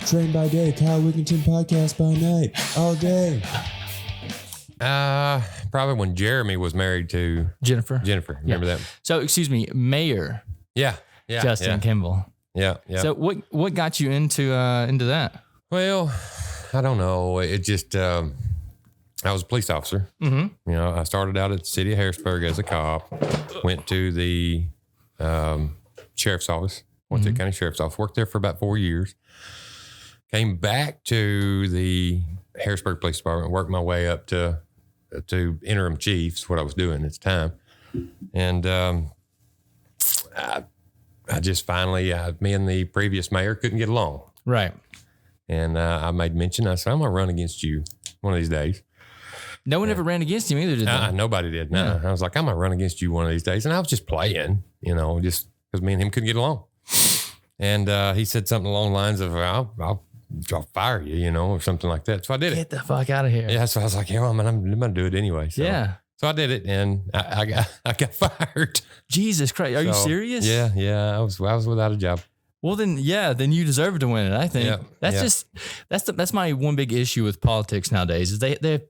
Train by day, Kyle Wigginton podcast by night, all day. Probably when Jeremy was married to Jennifer. Remember that? So, excuse me, Mayor Yeah. Justin Kimble. Yeah. So what got you into that? Well, I don't know. It just, I was a police officer. Mm-hmm. You know, I started out at the city of Harrisburg as a cop, went to the sheriff's office, went to the county sheriff's office, worked there for about 4 years, came back to the Harrisburg Police Department, worked my way up to interim chiefs, what I was doing at the time. And I just finally, me and the previous mayor couldn't get along. Right. And I made mention, I said, I'm going to run against you one of these days. No one ever ran against him either, did they? Nobody did. No. I was like, I'm going to run against you one of these days. And I was just playing, just because me and him couldn't get along. And he said something along the lines of, I'll fire you, or something like that. So I did it. Get the fuck out of here. Yeah. So I was like, I'm going to do it anyway. So, yeah. So I did it, and I got fired. Jesus Christ. Are you serious? Yeah. I was without a job. Well, then you deserve to win it, I think. Yeah. That's my one big issue with politics nowadays is they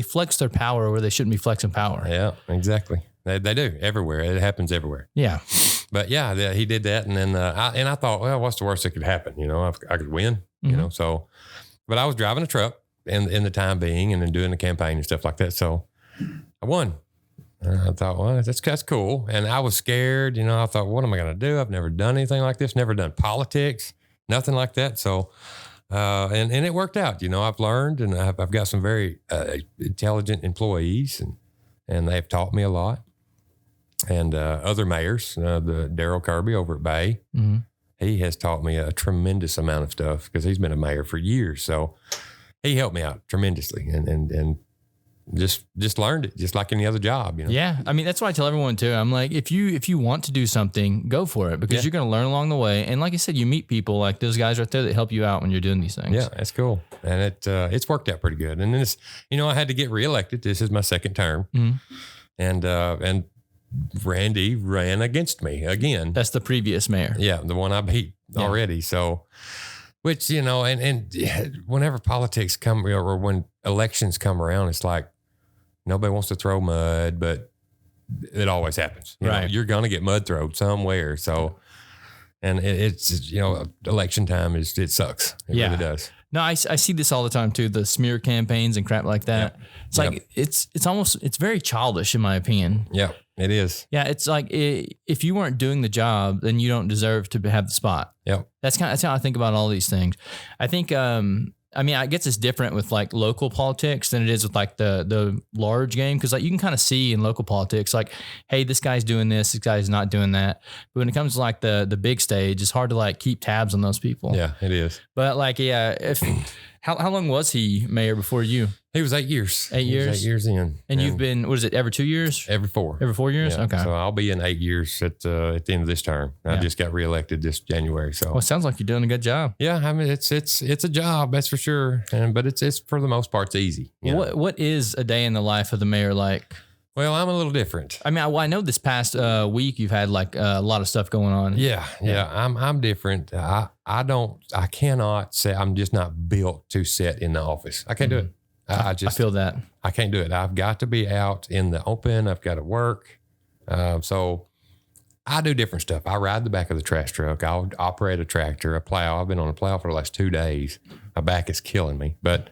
flex their power where they shouldn't be flexing power. Yeah, exactly. They do everywhere. It happens everywhere. Yeah. But yeah, he did that. And then I thought, well, what's the worst that could happen? I could win, so, but I was driving a truck in the time being and then doing the campaign and stuff like that. So I won. And I thought, well, that's cool. And I was scared, I thought, what am I going to do? I've never done anything like this, never done politics, nothing like that. So, and it worked out, I've learned and I've got some very intelligent employees and they've taught me a lot. And other mayors, the Daryl Kirby over at Bay, he has taught me a tremendous amount of stuff because he's been a mayor for years. So he helped me out tremendously and just learned it just like any other job, Yeah. I mean, that's why I tell everyone too. I'm like, if you want to do something, go for it because you're going to learn along the way. And like I said, you meet people like those guys right there that help you out when you're doing these things. Yeah, that's cool. And it's worked out pretty good. And then I had to get reelected. This is my second term. And Randy ran against me again. That's the previous mayor. Yeah. The one I beat already. So, which, and whenever politics come or when elections come around, it's like nobody wants to throw mud, but it always happens. You're going to get mud thrown somewhere. So, and it's, election time it sucks. It really does. No, I see this all the time too. The smear campaigns and crap like that. Yep. It's like, it's very childish in my opinion. Yeah, it is. Yeah. It's like, if you weren't doing the job, then you don't deserve to have the spot. Yep. That's how I think about all these things. I think, I guess it's different with like local politics than it is with like the large game. Cause like you can kind of see in local politics, like, hey, this guy's doing this guy's not doing that. But when it comes to like the big stage, it's hard to like keep tabs on those people. Yeah, it is. But like, how long was he mayor before you? He was 8 years. 8 years? He was 8 years in. And you've been, what is it, every 2 years? Every 4. Every 4 years? Yeah. Okay. So I'll be in 8 years at the end of this term. I just got reelected this January. So well, it sounds like you're doing a good job. Yeah, I mean it's a job, that's for sure. But it's for the most part it's easy. What is a day in the life of the mayor like? Well, I'm a little different. I mean, I know this past week you've had like a lot of stuff going on. Yeah. I'm different. I cannot say I'm just not built to sit in the office. I can't do it. I feel that. I can't do it. I've got to be out in the open. I've got to work. So I do different stuff. I ride the back of the trash truck. I'll operate a tractor, a plow. I've been on a plow for the last 2 days. My back is killing me, but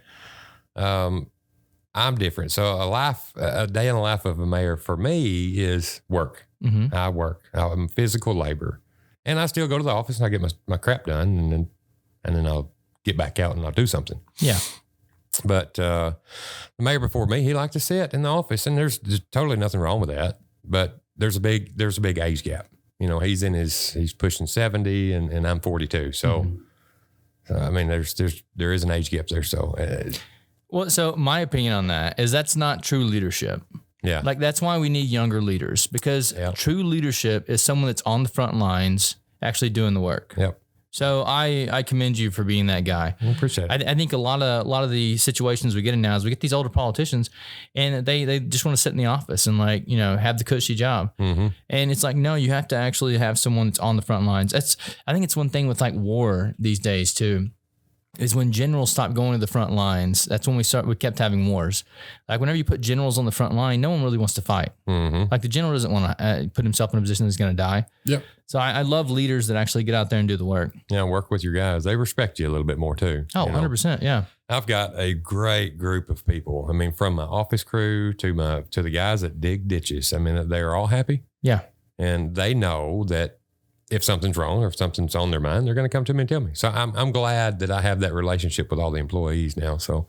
I'm different. So a day in the life of a mayor for me is work. Mm-hmm. I work. I'm physical labor, and I still go to the office and I get my crap done, and then I'll get back out and I'll do something. Yeah. But the mayor before me, he liked to sit in the office, and there's totally nothing wrong with that. But there's a big age gap. He's pushing 70, and I'm 42. So, I mean, there is an age gap there. So, well, so my opinion on that is that's not true leadership. Yeah, like that's why we need younger leaders because true leadership is someone that's on the front lines actually doing the work. Yep. So I commend you for being that guy. I appreciate it. I think a lot of the situations we get in now is we get these older politicians and they just want to sit in the office and like, you know, have the cushy job. Mm-hmm. And it's like, no, you have to actually have someone that's on the front lines. I think it's one thing with like war these days too, is when generals stopped going to the front lines. That's when we kept having wars. Like whenever you put generals on the front line, no one really wants to fight. Mm-hmm. Like the general doesn't want to put himself in a position that's going to die. Yep. So I love leaders that actually get out there and do the work. Yeah, work with your guys. They respect you a little bit more too. Oh, you know? 100%. Yeah. I've got a great group of people. I mean, from my office crew to the guys that dig ditches. I mean, they're all happy. Yeah. And they know that if something's wrong or if something's on their mind, they're going to come to me and tell me. So I'm glad that I have that relationship with all the employees now. So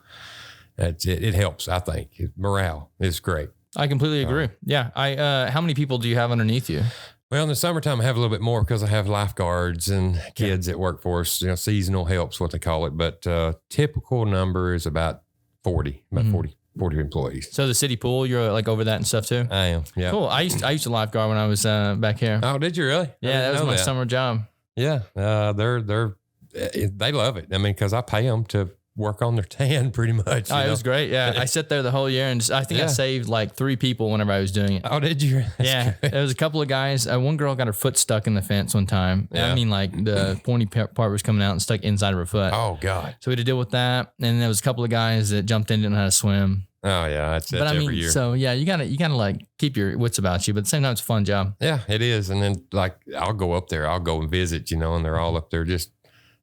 it helps, I think. Morale is great. I completely agree. Yeah. How many people do you have underneath you? Well, in the summertime, I have a little bit more because I have lifeguards and kids that work for us. You know, seasonal help's what they call it. But typical number is about 40 employees. So the city pool, you're like over that and stuff too? I am. Yeah. Cool. I used to lifeguard when I was back here. Oh, did you really? Yeah, that was my summer job. Yeah. They love it. I mean, because I pay them to work on their tan pretty much. Oh, it was great. Yeah. I sat there the whole year and I think I saved like 3 people whenever I was doing it. Oh, did you? Yeah. There was a couple of guys. One girl got her foot stuck in the fence one time. Yeah. I mean, like the pointy part was coming out and stuck inside of her foot. Oh, God. So we had to deal with that. And there was a couple of guys that jumped in, didn't know how to swim. Oh, yeah. That's every year. So yeah, you gotta like keep your wits about you, but at the same time, it's a fun job. Yeah, it is. And then like, I'll go up there, I'll go and visit, you know, and they're all up there just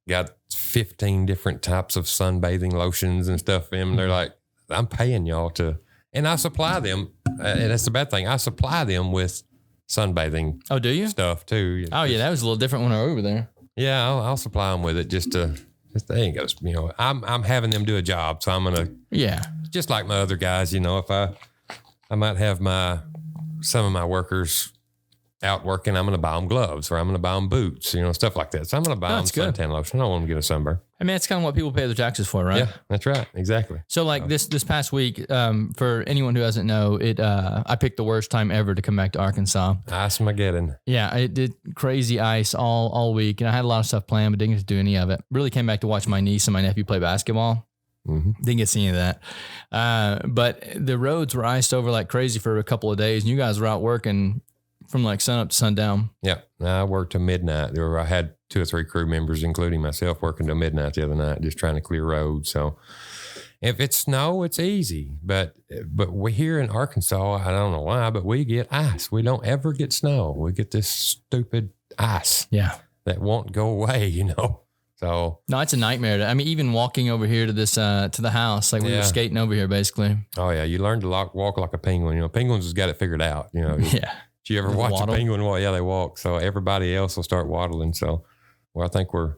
got 15 different types of sunbathing lotions and stuff in them. They're like, I'm paying y'all to, and I supply them. And that's the bad thing. I supply them with sunbathing. Oh, do you? Stuff too. Oh yeah. That was a little different when I was over there. Yeah. I'll supply them with it just they ain't got to, you know, I'm having them do a job. So I'm going to, just like my other guys, you know, if I might have some of my workers out working, I'm going to buy them gloves or I'm going to buy them boots, you know, stuff like that. So I'm going to buy them suntan lotion. I don't want them to get a sunburn. I mean, that's kind of what people pay their taxes for, right? Yeah, that's right. Exactly. So like this past week, for anyone who doesn't know, I picked the worst time ever to come back to Arkansas. Ice-mageddon. Yeah, it did crazy ice all week. And I had a lot of stuff planned, but didn't get to do any of it. Really came back to watch my niece and my nephew play basketball. Mm-hmm. Didn't get to see any of that. But the roads were iced over like crazy for a couple of days. And you guys were out working from like sun up to sundown. Yeah. I worked till midnight. I had 2 or 3 crew members, including myself, working till midnight the other night, just trying to clear roads. So if it's snow, it's easy. But we here in Arkansas, I don't know why, but we get ice. We don't ever get snow. We get this stupid ice. Yeah. That won't go away, you know. So no, it's a nightmare. I mean, even walking over here to this to the house, like we were skating over here basically. Oh yeah, you learn to walk like a penguin. You know, penguins has got it figured out. You know. Yeah. Do you ever watch a penguin walk? Yeah, they walk. So everybody else will start waddling. So, I think we're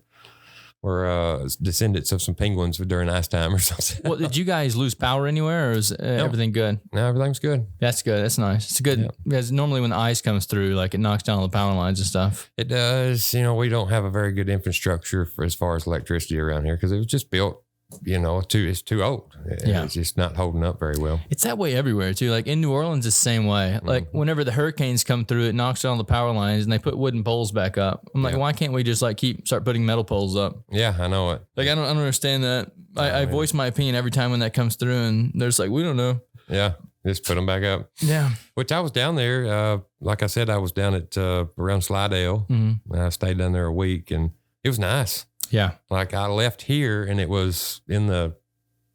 descendants of some penguins during ice time or something. Well, did you guys lose power anywhere, or is everything good? No, everything's good. That's good. That's nice. It's good because normally when the ice comes through, like it knocks down all the power lines and stuff. It does. You know, we don't have a very good infrastructure as far as electricity around here because it was just built. You know, it's too old. It's just not holding up very well. It's that way everywhere too. Like in New Orleans, it's the same way. Like whenever the hurricanes come through, it knocks down the power lines and they put wooden poles back up. I'm like, why can't we just like start putting metal poles up? Yeah, I know it. Like I don't understand that. I voice my opinion every time when that comes through, and there's like, we don't know. Yeah, just put them back up. Yeah. Which I was down there. Like I said, I was down at around Slidell. Mm-hmm. And I stayed down there a week, and it was nice. Yeah. Like I left here and it was in the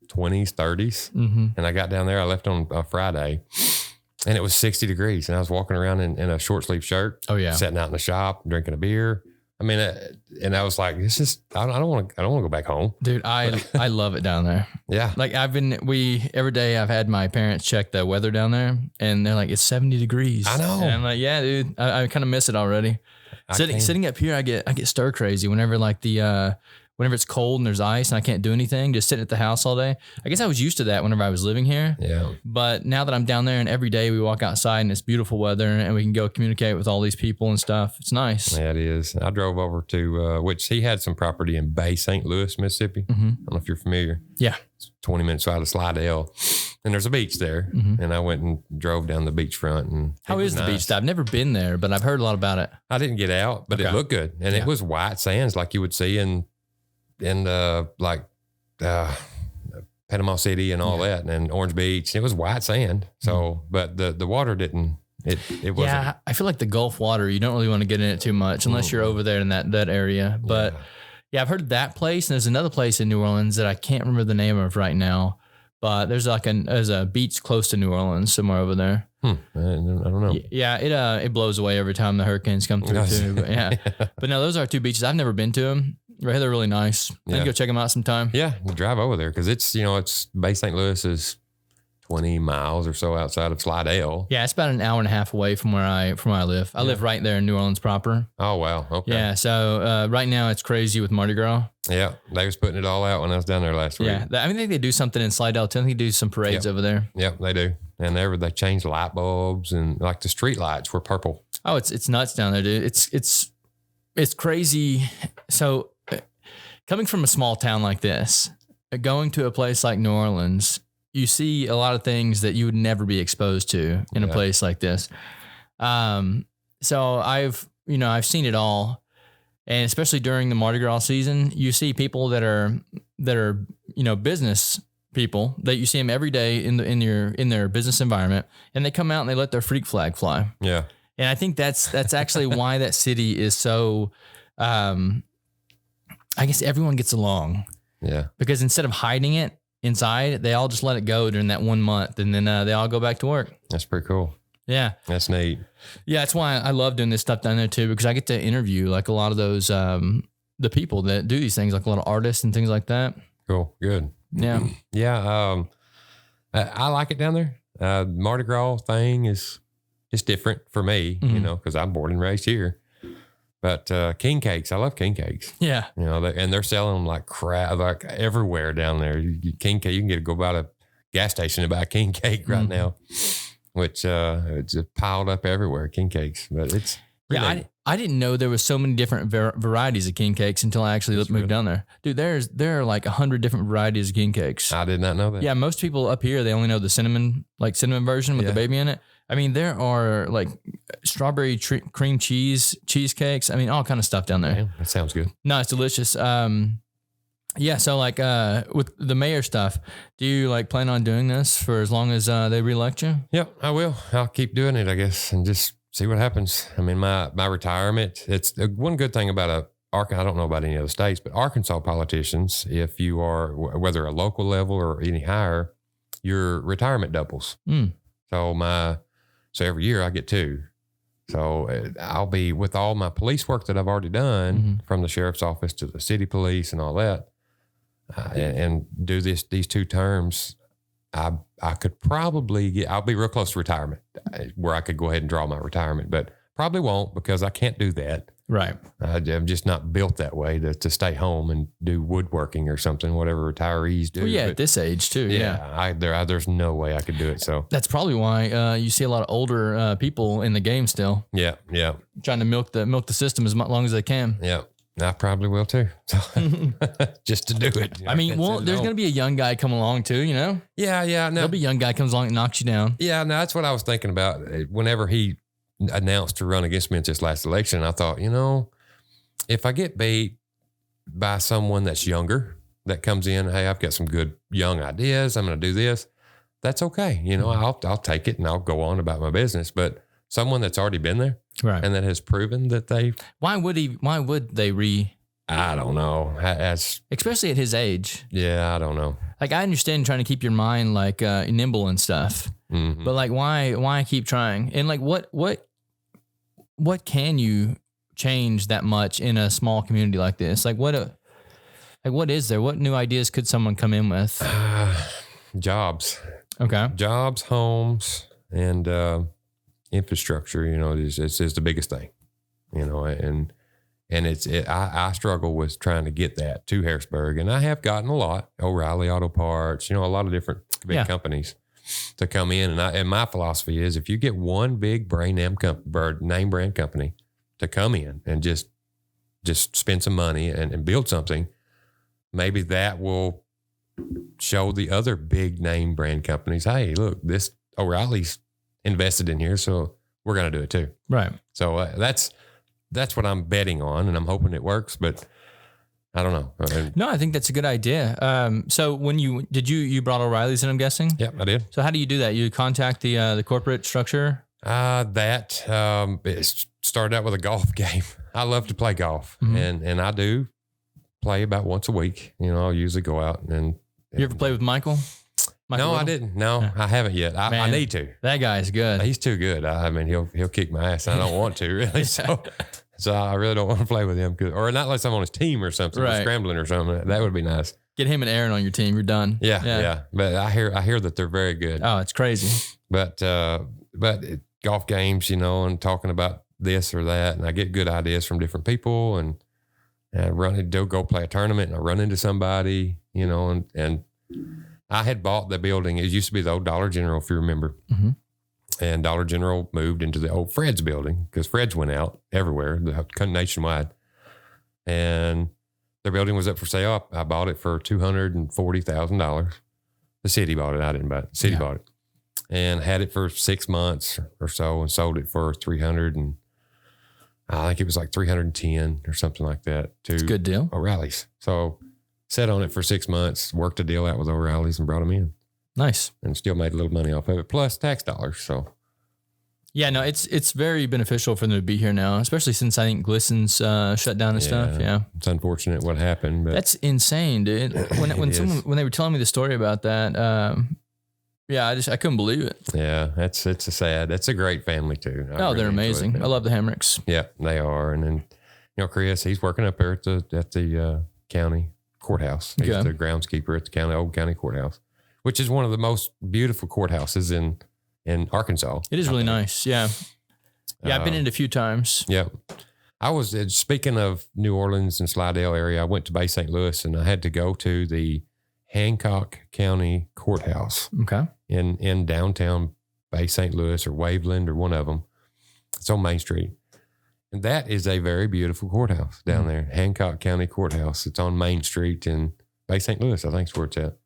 20s, 30s. Mm-hmm. And I got down there, I left on a Friday and it was 60 degrees. And I was walking around in a short sleeve shirt. Oh yeah. Sitting out in the shop, drinking a beer. I mean, and I was like, this is, I don't want to go back home. Dude, I love it down there. Yeah. Like every day I've had my parents check the weather down there and they're like, it's 70 degrees. I know. And I'm like, yeah, dude, I kind of miss it already. Sitting up here, I get stir crazy whenever whenever it's cold and there's ice and I can't do anything, just sitting at the house all day. I guess I was used to that whenever I was living here. Yeah. But now that I'm down there and every day we walk outside and it's beautiful weather and we can go communicate with all these people and stuff, it's nice. Yeah, it is. I drove over to, which he had some property in Bay St. Louis, Mississippi. Mm-hmm. I don't know if you're familiar. Yeah. It's 20 minutes out of Slidell. and there's a beach there. Mhm. And I went and drove down the beachfront. And How is the beach? I've never been there, but I've heard a lot about it. I didn't get out, but Okay. it looked good, and it was white sands like you would see in Panama City and all that, and Orange Beach. It was white sand. So, but the water didn't. It wasn't. Yeah, I feel like the Gulf water, you don't really want to get in it too much unless you're over there in that area. But yeah, I've heard of that place, and there's another place in New Orleans that I can't remember the name of right now. But there's there's a beach close to New Orleans somewhere over there. I don't know. Yeah, it blows away every time the hurricanes come through too. But yeah, but no, those are two beaches. I've never been to them. Right, they're really nice. I can go check them out sometime. Yeah, we'll drive over there because it's Bay St. Louis is 20 miles or so outside of Slidell. Yeah, it's about an hour and a half away from where I live. I live right there in New Orleans proper. Oh wow, okay. Yeah, so right now it's crazy with Mardi Gras. Yeah, they was putting it all out when I was down there last week. Yeah, I think they do something in Slidell too. I think they do some parades over there. Yep, they do. And they changed light bulbs, and like the street lights were purple. Oh, it's nuts down there, dude. It's crazy. So coming from a small town like this, going to a place like New Orleans, you see a lot of things that you would never be exposed to in a place like this. So I've seen it all. And especially during the Mardi Gras season, you see people that are business people that you see them every day in their business environment, and they come out and they let their freak flag fly. Yeah. And I think that's actually why that city is so, I guess everyone gets along. Yeah. Because instead of hiding it inside, they all just let it go during that 1 month, and then they all go back to work. That's pretty cool. Yeah. That's neat. Yeah. That's why I love doing this stuff down there too, because I get to interview like a lot of those, the people that do these things, like a lot of artists and things like that. Cool. Good. Yeah. Yeah. I like it down there. Mardi Gras thing is different for me, because I'm born and raised here. But king cakes, I love king cakes. Yeah. And they're selling them like crap, like everywhere down there. King cake, you can go by a gas station to buy a king cake right now, which it's piled up everywhere. King cakes, but it's I didn't know there was so many different varieties of king cakes until I actually moved down there. Dude, there are like 100 different varieties of king cakes. I did not know that. Yeah, most people up here, they only know the cinnamon version with the baby in it. I mean, there are like strawberry cream cheesecakes. I mean, all kind of stuff down there. Yeah, that sounds good. No, it's delicious. Yeah, so like with the mayor stuff, do you like plan on doing this for as long as they reelect you? Yep, I will. I'll keep doing it, I guess, and just see what happens. I mean, my retirement, it's one good thing about I don't know about any other states, but Arkansas politicians, if you are, whether a local level or any higher, your retirement doubles. So every year I get 2. So I'll be with all my police work that I've already done from the sheriff's office to the city police and all that, and do these 2 terms. I could probably I'll be real close to retirement where I could go ahead and draw my retirement, but probably won't because I can't do that. Right. I'm just not built that way to stay home and do woodworking or something, whatever retirees do. Well, yeah, at this age too. Yeah. There's no way I could do it. So that's probably why you see a lot of older people in the game still. Yeah. Yeah. Trying to milk the system as long as they can. Yeah. I probably will too. So just to do it. I mean, there's going to be a young guy come along too, Yeah. Yeah. No. There'll be a young guy comes along and knocks you down. Yeah. No, that's what I was thinking about whenever he announced to run against me at this last election. I thought, if I get beat by someone that's younger that comes in, hey, I've got some good young ideas. I'm going to do this. That's okay. I'll take it and I'll go on about my business. But someone that's already been there, right, and that has proven that why would they I don't know. Especially at his age. Yeah, I don't know. Like, I understand trying to keep your mind like nimble and stuff, but like, why keep trying? And like, what can you change that much in a small community like this? Like, what is there? What new ideas could someone come in with? Jobs. Okay. Jobs, homes, and infrastructure. Is the biggest thing. And I struggle with trying to get that to Harrisburg, and I have gotten a lot. O'Reilly Auto Parts, a lot of different big companies to come in, and my philosophy is if you get one big name brand company to come in and just spend some money and build something, maybe that will show the other big name brand companies, hey, look, this O'Reilly's invested in here, so we're going to do it too. Right. So that's what I'm betting on, and I'm hoping it works, but I don't know. No, I think that's a good idea. So when you brought O'Reilly's in, I'm guessing? Yep, I did. So how do you do that? You contact the corporate structure? It started out with a golf game. I love to play golf, and I do play about once a week. I'll usually go out and you ever play with Michael? No, Little? I didn't. No, I haven't yet. I need to. That guy is good. He's too good. I mean, he'll kick my ass. And I don't want to really. So I really don't want to play with him, or not unless I'm on his team or something, or scrambling or something. That would be nice. Get him and Aaron on your team. You're done. Yeah. But I hear that they're very good. Oh, it's crazy. But golf games, and talking about this or that, and I get good ideas from different people, and go play a tournament, and I run into somebody, and I had bought the building. It used to be the old Dollar General, if you remember. Mm-hmm. And Dollar General moved into the old Fred's building because Fred's went out everywhere, nationwide. And their building was up for sale. I bought it for $240,000. The city bought it. I didn't buy it. The city bought it. And had it for 6 months or so and sold it for 300 and I think it was like 310 or something like that. It's a good deal. O'Reilly's. So sat on it for 6 months, worked a deal out with O'Reilly's and brought them in. Nice. And still made a little money off of it, plus tax dollars. So yeah, no, it's very beneficial for them to be here now, especially since I think Glisten's shut down and stuff. Yeah. It's unfortunate what happened, but that's insane, dude. When they were telling me the story about that, I couldn't believe it. Yeah, that's a great family too. They're amazing. I love the Hemricks. Yeah, they are. And then Chris, he's working up there at the county courthouse. He's the groundskeeper at the old county courthouse, which is one of the most beautiful courthouses in Arkansas. It is really nice. Yeah. Yeah, I've been in it a few times. Yeah. I was, speaking of New Orleans and Slidell area, I went to Bay St. Louis and I had to go to the Hancock County Courthouse. Okay. In downtown Bay St. Louis or Waveland or one of them. It's on Main Street. And that is a very beautiful courthouse down there. Hancock County Courthouse. It's on Main Street in Bay St. Louis, I think is where it's at.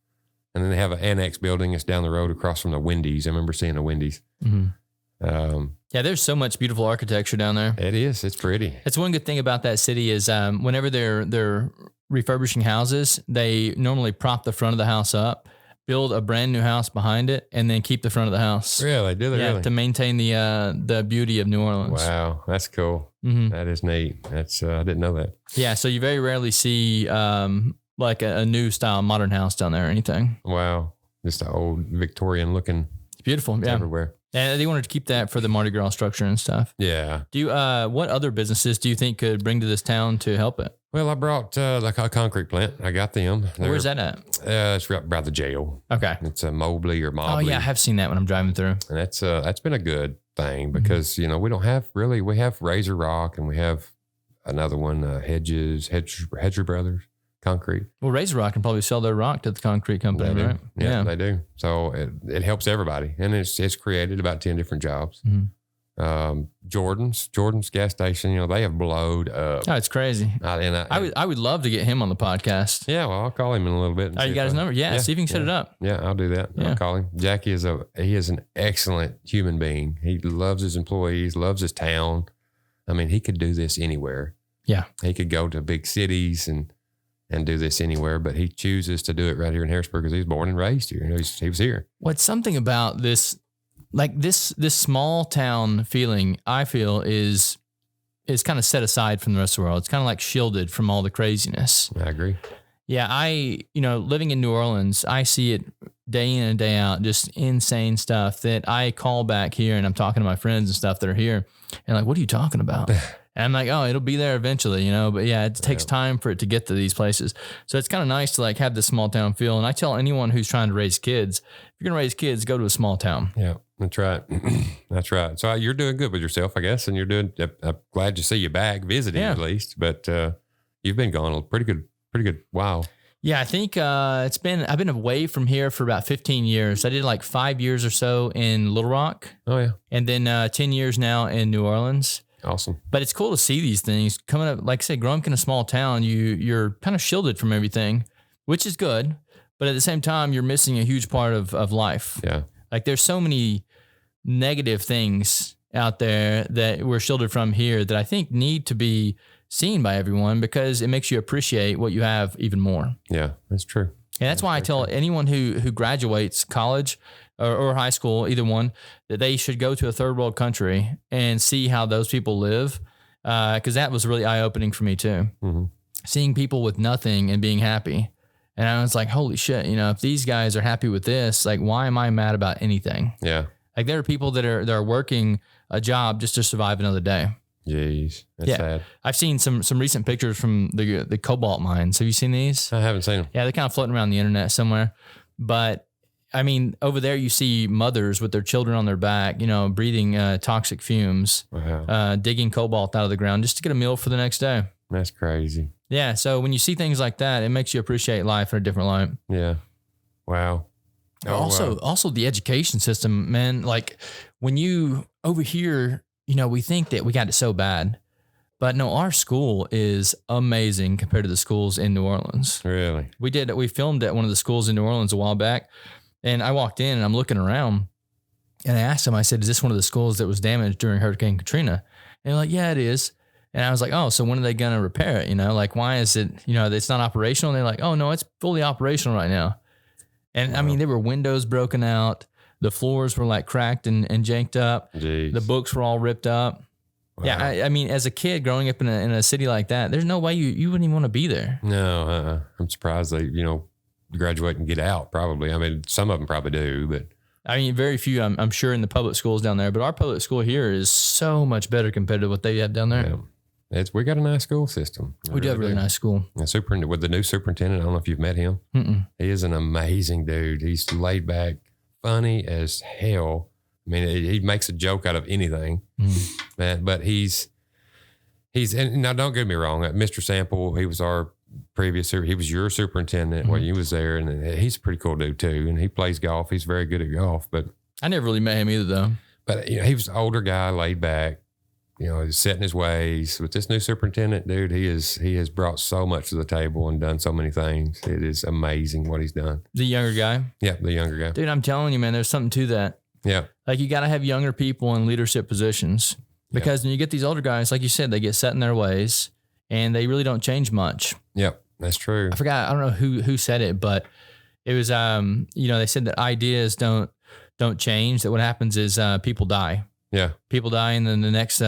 And then they have an annex building that's down the road across from the Wendy's. I remember seeing a Wendy's. Mm-hmm. There's so much beautiful architecture down there. It is. It's pretty. That's one good thing about that city is whenever they're refurbishing houses, they normally prop the front of the house up, build a brand new house behind it, and then keep the front of the house. Really? Do they really? To maintain the beauty of New Orleans. Wow. That's cool. Mm-hmm. That is neat. That's I didn't know that. Yeah. So you very rarely see like a new style modern house down there or anything. Wow. Just an old Victorian looking. It's beautiful. Yeah. Everywhere. And they wanted to keep that for the Mardi Gras structure and stuff. Yeah. Do you, what other businesses do you think could bring to this town to help it? Well, I brought a concrete plant. I got them. Where's that at? It's right by the jail. Okay. It's a Mobley or Mobley. Oh yeah, I have seen that when I'm driving through. And that's been a good thing because we don't have really. We have Razor Rock and we have another one, Hedger Brothers Concrete. Well, Razor Rock can probably sell their rock to the concrete company, right? Yeah, they do. So it helps everybody, and it's created about 10 different jobs. Mm-hmm. Jordan's gas station, they have blowed up. Oh, it's crazy. I would love to get him on the podcast. Yeah, well, I'll call him in a little bit. Oh, you got his number? Yeah, see if you can set it up. Yeah, I'll do that. Yeah. I'll call him. Jackie is an excellent human being. He loves his employees, loves his town. I mean, he could do this anywhere. Yeah, he could go to big cities and do this anywhere, but he chooses to do it right here in Harrisburg because he was born and raised here. He was here. What's something about this, like this small town feeling, I feel is kind of set aside from the rest of the world. It's kind of like shielded from all the craziness. I agree. Yeah, living in New Orleans, I see it day in and day out, just insane stuff that I call back here and I'm talking to my friends and stuff that are here and like, what are you talking about? And I'm like, oh, it'll be there eventually, but yeah, it takes time for it to get to these places. So it's kind of nice to like have this small town feel. And I tell anyone who's trying to raise kids, if you're going to raise kids, go to a small town. Yeah, that's right. That's right. So you're doing good with yourself, I guess. And I'm glad to see you back visiting at least, but you've been gone a pretty good while. Yeah, I think I've been away from here for about 15 years. I did like 5 years or so in Little Rock. Oh yeah. And then 10 years now in New Orleans. Awesome. But it's cool to see these things coming up. Like I said, growing up in a small town, you're kind of shielded from everything, which is good. But at the same time, you're missing a huge part of life. Yeah. Like there's so many negative things out there that we're shielded from here that I think need to be seen by everyone because it makes you appreciate what you have even more. Yeah, that's true. And that's why I tell anyone who graduates college or high school, either one, that they should go to a third world country and see how those people live. Because that was really eye-opening for me too. Mm-hmm. Seeing people with nothing and being happy. And I was like, holy shit, if these guys are happy with this, like, why am I mad about anything? Yeah. Like there are people that are working a job just to survive another day. Jeez, that's sad. I've seen some recent pictures from the cobalt mines. Have you seen these? I haven't seen them. Yeah, they're kind of floating around the internet somewhere. But I mean, over there you see mothers with their children on their back, breathing toxic fumes, Wow. digging cobalt out of the ground just to get a meal for the next day. That's crazy. Yeah, so when you see things like that, it makes you appreciate life in a different light. Yeah. Wow. Oh, Also the education system, man. Like when you over here, we think that we got it so bad, but no, our school is amazing compared to the schools in New Orleans. Really? We filmed at one of the schools in New Orleans a while back, and I walked in and I'm looking around, and I asked them, I said, "Is this one of the schools that was damaged during Hurricane Katrina?" And they're like, "Yeah, it is." And I was like, "Oh, so when are they going to repair it? Like, why is it, it's not operational?" And they're like, "Oh no, it's fully operational right now." And I mean, there were windows broken out. The floors were like cracked and janked up. Jeez. The books were all ripped up. Wow. Yeah. I mean, as a kid growing up in a city like that, there's no way you wouldn't even want to be there. No, I'm surprised they, graduate and get out probably. I mean, some of them probably do, but. I mean, very few, I'm sure, in the public schools down there, but our public school here is so much better compared to what they have down there. Yeah. We got a nice school system. We do have a really nice school. With the new superintendent, I don't know if you've met him. Mm-mm. He is an amazing dude. He's laid back, funny as hell. I mean, he makes a joke out of anything, man. But he's and now don't get me wrong. Mr. Sample, he was our he was your superintendent while you was there, and he's a pretty cool dude too. And he plays golf. He's very good at golf. But I never really met him either, though. But he was an older guy, laid back. He's set in his ways. With this new superintendent, dude, he has brought so much to the table and done so many things. It is amazing what he's done. The younger guy? Yeah, the younger guy. Dude, I'm telling you, man, there's something to that. Yeah. Like you got to have younger people in leadership positions because when you get these older guys, like you said, they get set in their ways and they really don't change much. Yep, that's true. I forgot, I don't know who said it, but it was, they said that ideas don't change, that what happens is people die. Yeah. People die and then the next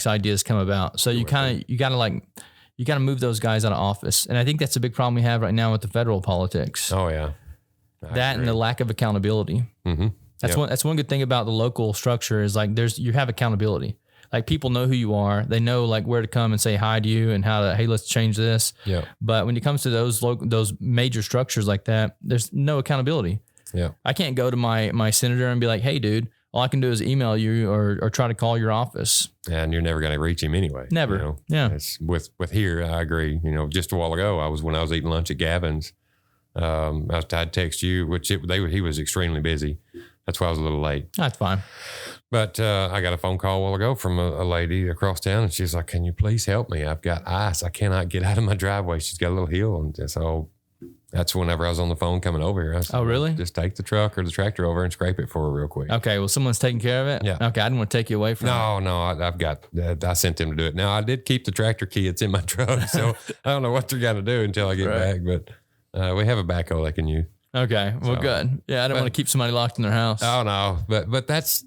ideas come about. So you got to move those guys out of office. And I think that's a big problem we have right now with the federal politics. Oh yeah. That and the lack of accountability. Mm-hmm. That's one good thing about the local structure is like you have accountability. Like people know who you are. They know like where to come and say hi to you and hey, let's change this. Yeah. But when it comes to those major structures like that, there's no accountability. Yeah. I can't go to my senator and be like, "Hey dude, all I can do is email you or try to call your office." And you're never going to reach him anyway. Never. Yeah. It's with here, I agree. Just a while ago, when I was eating lunch at Gavin's, I'd text you, he was extremely busy. That's why I was a little late. That's fine. But I got a phone call a while ago from a lady across town, and she's like, "Can you please help me? I've got ice. I cannot get out of my driveway." She's got a little hill. And so that's whenever I was on the phone coming over here. I said, "Oh, really? Just take the truck or the tractor over and scrape it for her real quick." Okay. Well, someone's taking care of it? Yeah. Okay. I didn't want to take you away from it. No, I sent them to do it. Now, I did keep the tractor key. It's in my truck. So I don't know what they're going to do until I get back. But we have a backhoe they can use. Okay. Well, good. Yeah. I don't want to keep somebody locked in their house. Oh, no. But that's,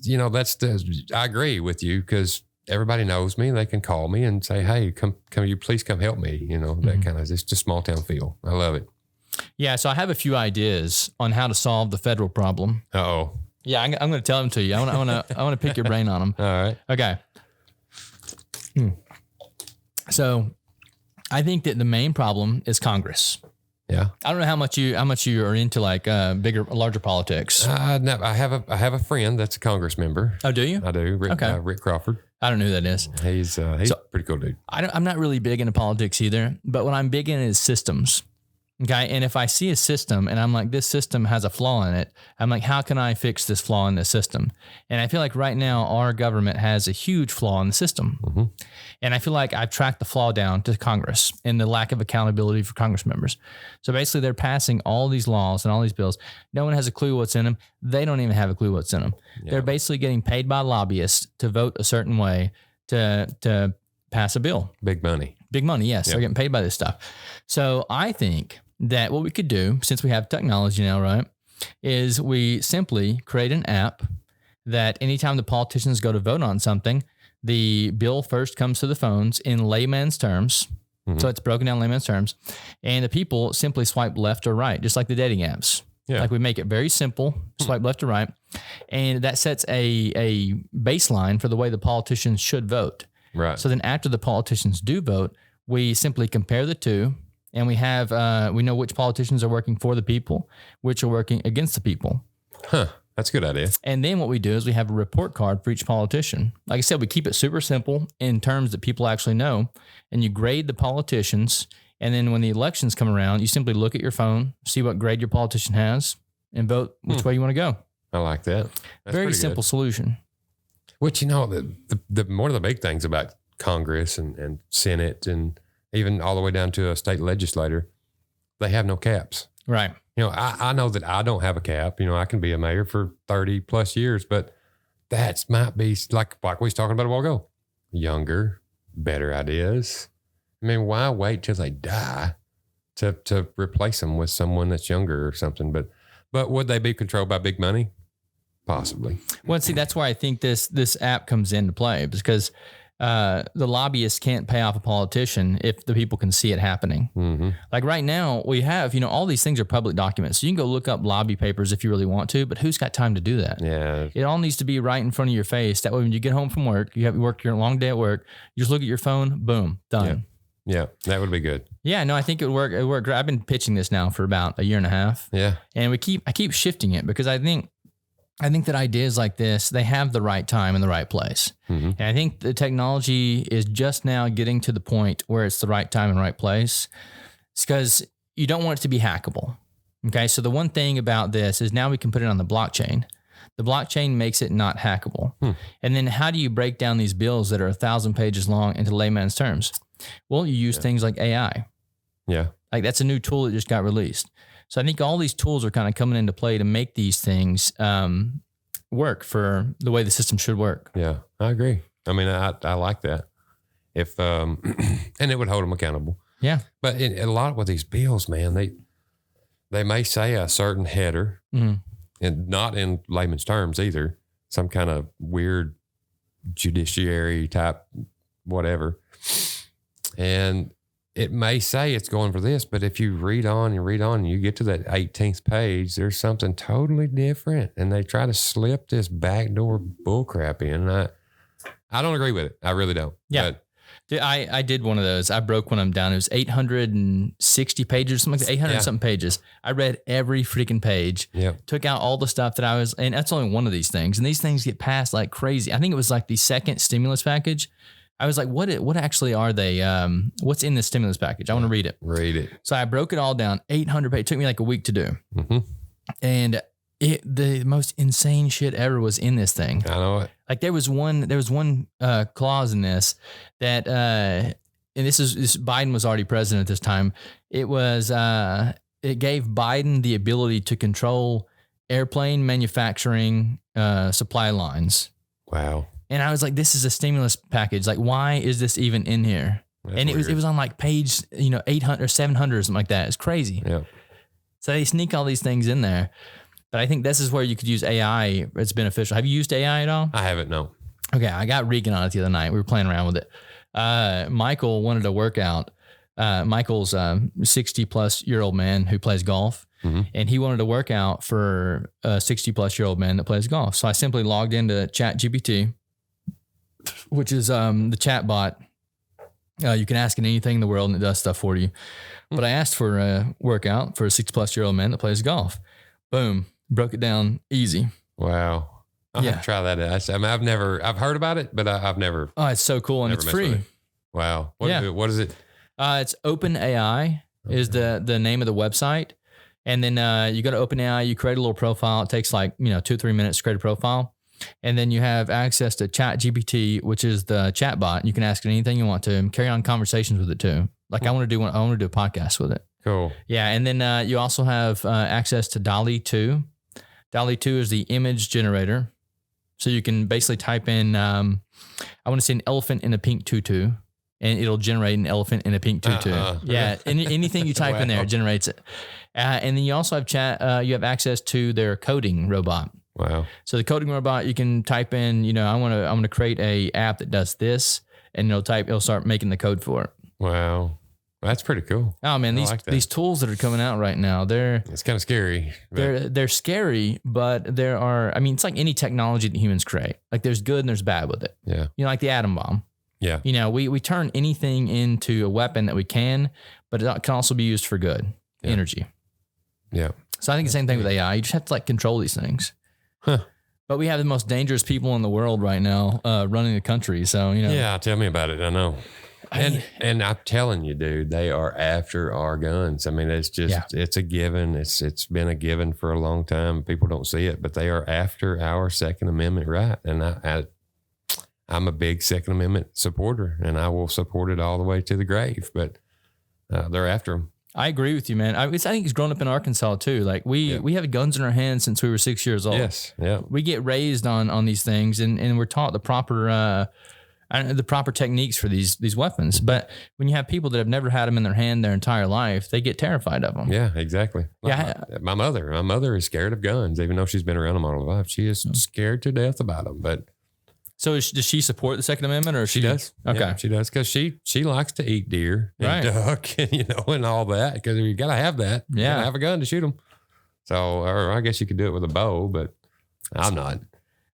I agree with you because everybody knows me. They can call me and say, "Hey, come, you please come help me." That kind of, it's just small town feel. I love it. Yeah. So I have a few ideas on how to solve the federal problem. Uh-oh. Yeah. I'm going to tell them to you. I want to pick your brain on them. All right. Okay. So I think that the main problem is Congress. Yeah. I don't know how much you are into like larger politics. No, I have a friend that's a Congress member. Oh, do you? I do. Rick, Okay. Rick Crawford. I don't know who that is. He's a pretty cool dude. I'm not really big into politics either, but what I'm big in is systems. Okay. And if I see a system and I'm like, this system has a flaw in it, I'm like, how can I fix this flaw in the system? And I feel like right now our government has a huge flaw in the system. Mm-hmm. And I feel like I've tracked the flaw down to Congress and the lack of accountability for Congress members. So basically they're passing all these laws and all these bills. No one has a clue what's in them. They don't even have a clue what's in them. Yeah. They're basically getting paid by lobbyists to vote a certain way to pass a bill. Big money. Big money, yes. They're getting paid by this stuff. So I think that what we could do, since we have technology now, right, is we simply create an app that anytime the politicians go to vote on something, the bill first comes to the phones in layman's terms. Mm-hmm. So it's broken down in layman's terms. And the people simply swipe left or right, just like the dating apps. Yeah. Like we make it very simple, swipe left or right. And that sets a baseline for the way the politicians should vote. Right. So then after the politicians do vote, we simply compare the two. And we have, we know which politicians are working for the people, which are working against the people. Huh. That's a good idea. And then what we do is we have a report card for each politician. Like I said, we keep it super simple in terms that people actually know. And you grade the politicians. And then when the elections come around, you simply look at your phone, see what grade your politician has, and vote which way you want to go. I like that. That's very simple solution. Which, you know, the one of the big things about Congress and Senate and even all the way down to a state legislator, they have no caps. Right. You know, I know that I don't have a cap. You know, I can be a mayor for 30 plus years, but that might be like we was talking about a while ago. Younger, better ideas. I mean, why wait till they die to replace them with someone that's younger or something? But would they be controlled by big money? Possibly. Well, see, that's why I think this app comes into play, because the lobbyists can't pay off a politician if the people can see it happening. Mm-hmm. Like right now we have, you know, all these things are public documents. So you can go look up lobby papers if you really want to, but who's got time to do that? Yeah. It all needs to be right in front of your face. That way, when you get home from work, you work your long day at work, you just look at your phone, boom, done. Yeah. That would be good. Yeah, no, I think it would work. It would work great. I've been pitching this now for about a year and a half. Yeah. And I keep shifting it because I think that ideas like this, they have the right time and the right place. Mm-hmm. And I think the technology is just now getting to the point where it's the right time and right place. It's because you don't want it to be hackable. Okay. So the one thing about this is now we can put it on the blockchain. The blockchain makes it not hackable. And then how do you break down these bills that are 1,000 pages long into layman's terms? Well, you use things like AI. Yeah. Like that's a new tool that just got released. So I think all these tools are kind of coming into play to make these things work for the way the system should work. Yeah, I agree. I mean, I like that. If and it would hold them accountable. Yeah. But a lot with these bills, man, they may say a certain header, and not in layman's terms either. Some kind of weird judiciary type whatever, and it may say it's going for this, but if you read on and you get to that 18th page, there's something totally different. And they try to slip this backdoor bullcrap in. And I don't agree with it. I really don't. Yeah. Dude, I did one of those. I broke one of them down. It was 860 pages, something like that, 800 something pages. I read every freaking page, took out all the stuff that and that's only one of these things. And these things get passed like crazy. I think it was like the second stimulus package. I was like, what actually are they? What's in this stimulus package? I want to read it. Read it. So I broke it all down, 800 pages. It took me like a week to do. Mm-hmm. And the most insane shit ever was in this thing. I know it. Like there was one clause in this that, and this Biden was already president at this time. It was, it gave Biden the ability to control airplane manufacturing supply lines. Wow. And I was like, this is a stimulus package. Like, why is this even in here? That's and it was on like page, 800 or 700 or something like that. It's crazy. Yeah. So they sneak all these things in there. But I think this is where you could use AI. It's beneficial. Have you used AI at all? I haven't, no. Okay. I got Regan on it the other night. We were playing around with it. Michael wanted to work out. Michael's a 60 plus year old man who plays golf. Mm-hmm. And he wanted to work out for a 60 plus year old man that plays golf. So I simply logged into ChatGPT, which is the chat bot. You can ask it anything in the world and it does stuff for you. But I asked for a workout for a 60 plus year old man that plays golf. Boom. Broke it down easy. Wow. I'll have to try that. I've heard about it, but I've never. Oh, it's so cool. And it's free. Wow. What is it? It's OpenAI. is the name of the website. And then you go to OpenAI, you create a little profile. It takes like, 2 or 3 minutes to create a profile. And then you have access to ChatGPT, which is the chat bot. You can ask it anything you want to and carry on conversations with it too. Like I want to do a podcast with it. Cool. Yeah. And then you also have access to DALL-E 2. DALL-E 2 is the image generator. So you can basically type in, I want to see an elephant in a pink tutu, and it'll generate an elephant in a pink tutu. Yeah. Anything you type in there, it generates it. And then you also have you have access to their coding robot. Wow. So the coding robot, you can type in, I want to create a app that does this, and it'll start making the code for it. Wow. That's pretty cool. Oh man, these tools that are coming out right now, it's kind of scary. They're scary, but it's like any technology that humans create. Like there's good and there's bad with it. Yeah. Like the atom bomb. Yeah. We turn anything into a weapon that we can, but it can also be used for good. Yeah. Energy. Yeah. So I think the same thing with AI. You just have to control these things. Huh. But we have the most dangerous people in the world right now running the country. So, Yeah, tell me about it. I know. And I'm telling you, dude, they are after our guns. I mean, it's just, it's a given. It's been a given for a long time. People don't see it, but they are after our Second Amendment right. And I'm a big Second Amendment supporter, and I will support it all the way to the grave, but they're after them. I agree with you, man. I think it's grown up in Arkansas too. Like we have guns in our hands since we were 6 years old. Yes. Yeah. We get raised on these things, and we're taught the proper techniques for these weapons. But when you have people that have never had them in their hand their entire life, they get terrified of them. Yeah, exactly. My mother is scared of guns, even though she's been around them all her life. She is scared to death about them. But so does she support the Second Amendment, or she does? Okay, yeah, she does, because she likes to eat deer and duck and and all that, because you got to have that. Yeah, you gotta have a gun to shoot them. So, or I guess you could do it with a bow, but I'm not.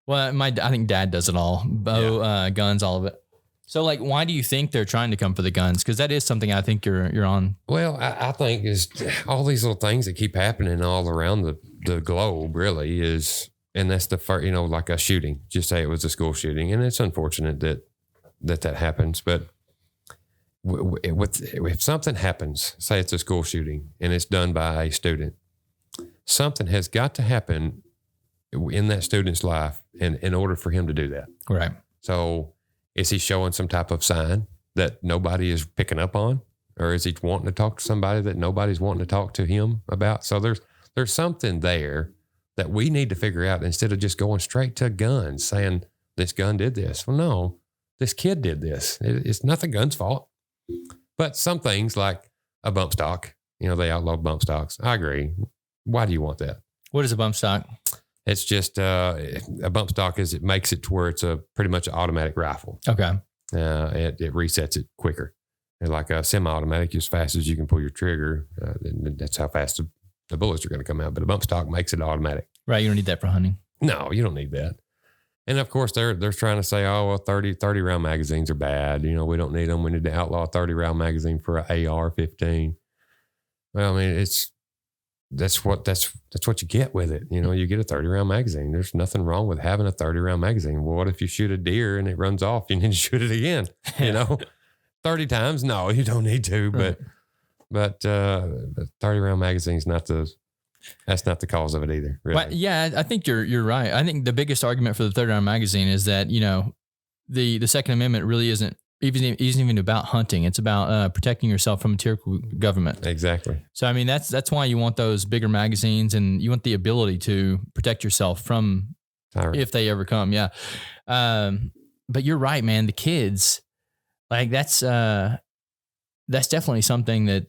Well, I think Dad does it all. Bow, guns, all of it. So, why do you think they're trying to come for the guns? Because that is something I think you're on. Well, I think is all these little things that keep happening all around the globe really is, and that's the first, like a shooting. Just say it was a school shooting, and it's unfortunate that happens. But if something happens, say it's a school shooting, and it's done by a student, something has got to happen in that student's life in order for him to do that. Right. So is he showing some type of sign that nobody is picking up on? Or is he wanting to talk to somebody that nobody's wanting to talk to him about? So there's something there that we need to figure out, instead of just going straight to guns saying this gun did this. Well, no, this kid did this. It's not the gun's fault. But some things like a bump stock, they outlawed bump stocks. I agree. Why do you want that? What is a bump stock? It's just a bump stock it makes it to where it's pretty much an automatic rifle. Okay. It resets it quicker. And like a semi-automatic, as fast as you can pull your trigger, that's how fast the bullets are going to come out. But a bump stock makes it automatic. Right. You don't need that for hunting. No, you don't need that. And of course, they're trying to say, 30 round magazines are bad. We don't need them. We need to outlaw a 30 round magazine for an AR-15. Well, I mean, that's what you get with it. You get a 30 round magazine. There's nothing wrong with having a 30 round magazine. Well, what if you shoot a deer and it runs off? You need to shoot it again, 30 times? No, you don't need to, but 30 round magazine's that's not the cause of it either. Really. Well, yeah, I think you're right. I think the biggest argument for the 30 round magazine is that, the Second Amendment really isn't even about hunting. It's about protecting yourself from a tyrannical government. Exactly. So, I mean, that's why you want those bigger magazines, and you want the ability to protect yourself from if they ever come. Yeah. But you're right, man. The kids, that's definitely something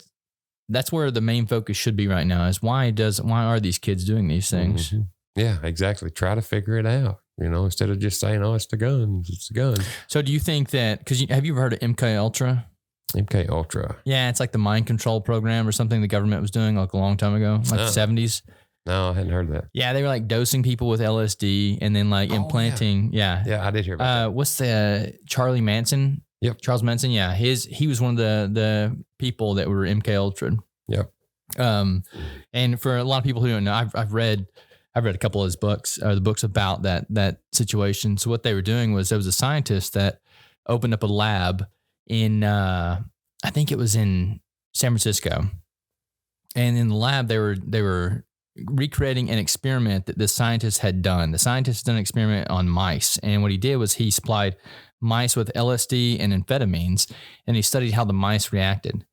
that's where the main focus should be right now, is why are these kids doing these things? Mm-hmm. Yeah, exactly. Try to figure it out. Instead of just saying, it's the guns, it's the gun. So do you think that, have you ever heard of MK Ultra? MK Ultra. Yeah, it's like the mind control program or something the government was doing a long time ago, the 70s. No, I hadn't heard of that. Yeah, they were dosing people with LSD and then implanting. Yeah. Yeah, I did hear about that. What's the Charlie Manson? Yep. Charles Manson. Yeah. He was one of the people that were MK Ultra. Yep. And for a lot of people who don't know, I've read a couple of his books, or the books about that situation. So what they were doing was, there was a scientist that opened up a lab in, I think it was in San Francisco. And in the lab, they were recreating an experiment that the scientist had done. The scientist done an experiment on mice. And what he did was he supplied mice with LSD and amphetamines, and he studied how the mice reacted.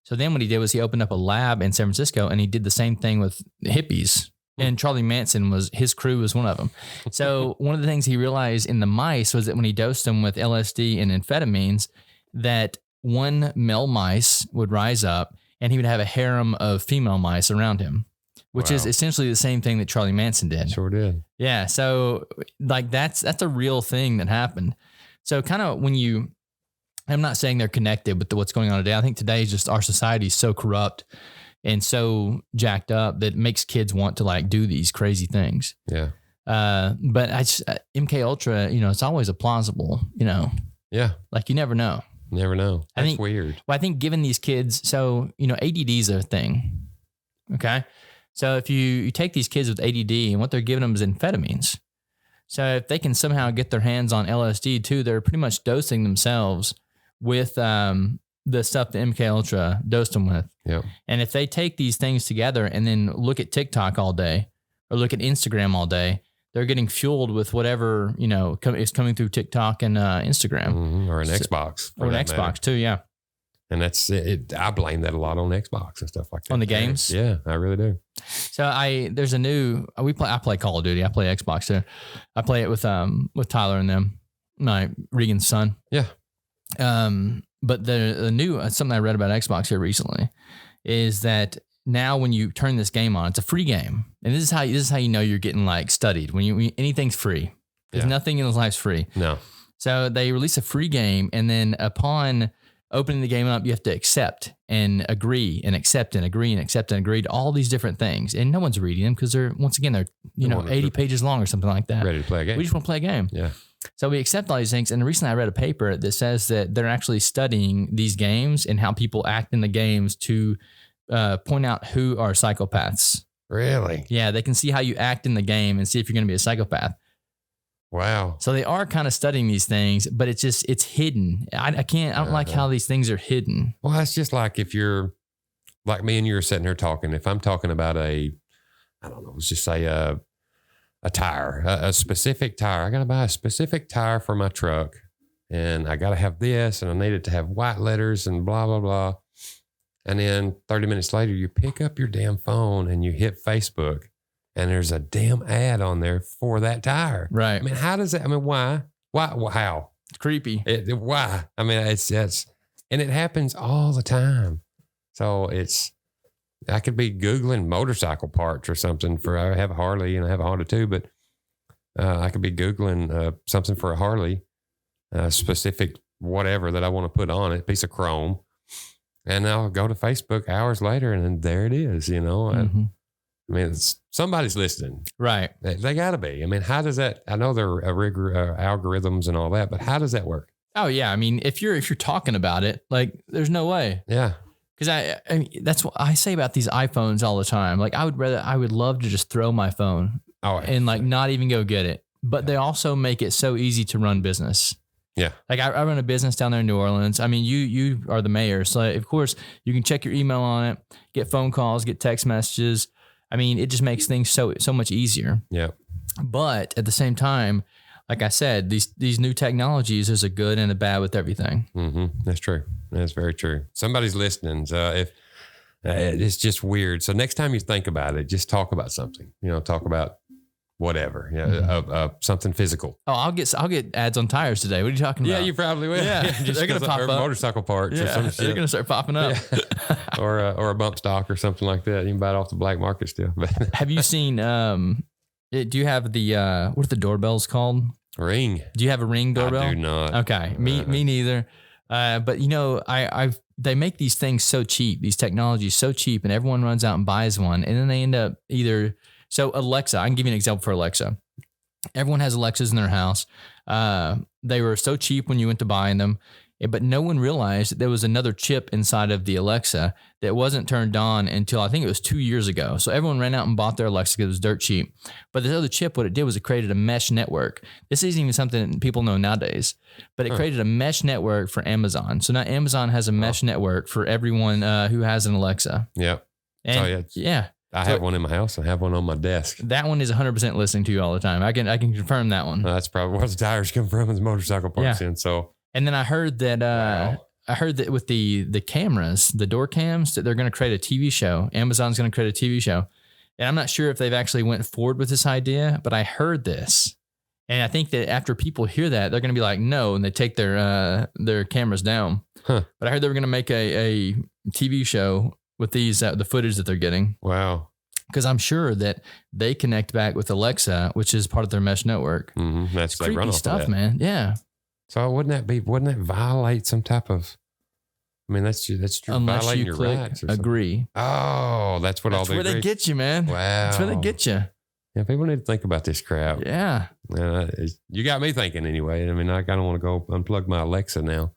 So then what he did was he opened up a lab in San Francisco, and he did the same thing with hippies. And Charlie Manson his crew was one of them. So one of the things he realized in the mice was that when he dosed them with LSD and amphetamines, that one male mice would rise up and he would have a harem of female mice around him, which is essentially the same thing that Charlie Manson did. Sure did. Yeah. So like that's a real thing that happened. So kind of I'm not saying they're connected with what's going on today. I think today is just our society is so corrupt and so jacked up that it makes kids want to like do these crazy things. Yeah. But MK Ultra, it's always a plausible, Yeah. like you never know. Never know. That's weird. Well, I think given these kids, so, ADD is a thing. Okay. So if you take these kids with ADD and what they're giving them is amphetamines. So if they can somehow get their hands on LSD too, they're pretty much dosing themselves with the stuff that MK Ultra dosed them with. Yep. And if they take these things together and then look at TikTok all day or look at Instagram all day, they're getting fueled with whatever, is coming through TikTok and Instagram. Mm-hmm. Or an Xbox. Or an Xbox too, yeah. And that's it. I blame that a lot on Xbox and stuff like that. On the games? Yeah, I really do. So there's a new, I play Call of Duty. I play Xbox too. I play it with Tyler and them, my Regan's son. Yeah. But the new, something I read about Xbox here recently is that now when you turn this game on, it's a free game. And this is how you know you're getting like studied when anything's free. Because nothing in this life's free. No. So they release a free game, and then upon opening the game up, you have to accept and agree and accept and agree and accept and agree to all these different things. And no one's reading them because they're 80 pages long or something like that. Ready to play a game. We just want to play a game. Yeah. So we accept all these things. And recently I read a paper that says that they're actually studying these games and how people act in the games to point out who are psychopaths. Really? Yeah. They can see how you act in the game and see if you're going to be a psychopath. Wow. So they are kind of studying these things, but it's hidden. I don't like how these things are hidden. Well, it's just like if you're like me and you're sitting here talking, if I'm talking about let's just say a tire, a specific tire. I got to buy a specific tire for my truck and I got to have this and I need it to have white letters and blah, blah, blah. And then 30 minutes later, you pick up your damn phone and you hit Facebook. And there's a damn ad on there for that tire. Right. I mean, how does that, why? How? It's creepy. Why? I mean, it's, and it happens all the time. So I could be Googling motorcycle parts or something I have a Harley and I have a Honda too, but I could be Googling something for a Harley, specific whatever that I want to put on it, piece of chrome. And I'll go to Facebook hours later and then there it is, Mm-hmm. I mean, somebody's listening. Right. They got to be. I mean, how does that, I know there are algorithms and all that, but how does that work? Oh, yeah. I mean, if you're talking about it, like, there's no way. Yeah. Because I mean, that's what I say about these iPhones all the time. Like, I would love to just throw my phone and like not even go get it. But they also make it so easy to run business. Yeah. Like I run a business down there in New Orleans. I mean, you are the mayor. So of course you can check your email on it, get phone calls, get text messages. I mean, it just makes things so much easier. Yeah. But at the same time, like I said, these new technologies, there's a good and a bad with everything. Mm-hmm. That's true. That's very true. Somebody's listening. So if it's just weird. So next time you think about it, just talk about something, talk about whatever, something physical. Oh, I'll get ads on tires today. What are you talking about? Yeah, you probably will. Yeah, they're going to pop up. Motorcycle parts or some shit. They're going to start popping up. Yeah. or a bump stock or something like that. You can buy it off the black market still. Have you seen, do you have the, what are the doorbells called? Ring. Do you have a Ring doorbell? I do not. Okay. Me neither. But they make these things so cheap, these technologies so cheap, and everyone runs out and buys one. And then they end up so Alexa, I can give you an example for Alexa. Everyone has Alexas in their house. They were so cheap when you went to buying them, but no one realized that there was another chip inside of the Alexa that wasn't turned on until I think it was 2 years ago. So everyone ran out and bought their Alexa because it was dirt cheap. But this other chip, what it did was it created a mesh network. This isn't even something people know nowadays, but it created a mesh network for Amazon. So now Amazon has a mesh network for everyone who has an Alexa. Yep. And yeah. I have one in my house. I have one on my desk. That one is 100% listening to you all the time. I can confirm that one. That's probably where the tires come from, and the motorcycle parts in. So, and then I heard that with the cameras, the door cams, that they're going to create a TV show. Amazon's going to create a TV show, and I'm not sure if they've actually went forward with this idea, but I heard this, and I think that after people hear that, they're going to be like, no, and they take their cameras down. But I heard they were going to make a TV show with these the footage that they're getting. Wow. Because I'm sure that they connect back with Alexa, which is part of their mesh network. Mm-hmm. That's creepy stuff, man. Yeah. So wouldn't that violate some type of? I mean, that's unless violating you your click rights. agree. Oh, that's where they get you, man. Wow. That's where they get you. Yeah, people need to think about this crap. Yeah. You got me thinking anyway. I mean, I kind of want to go unplug my Alexa now.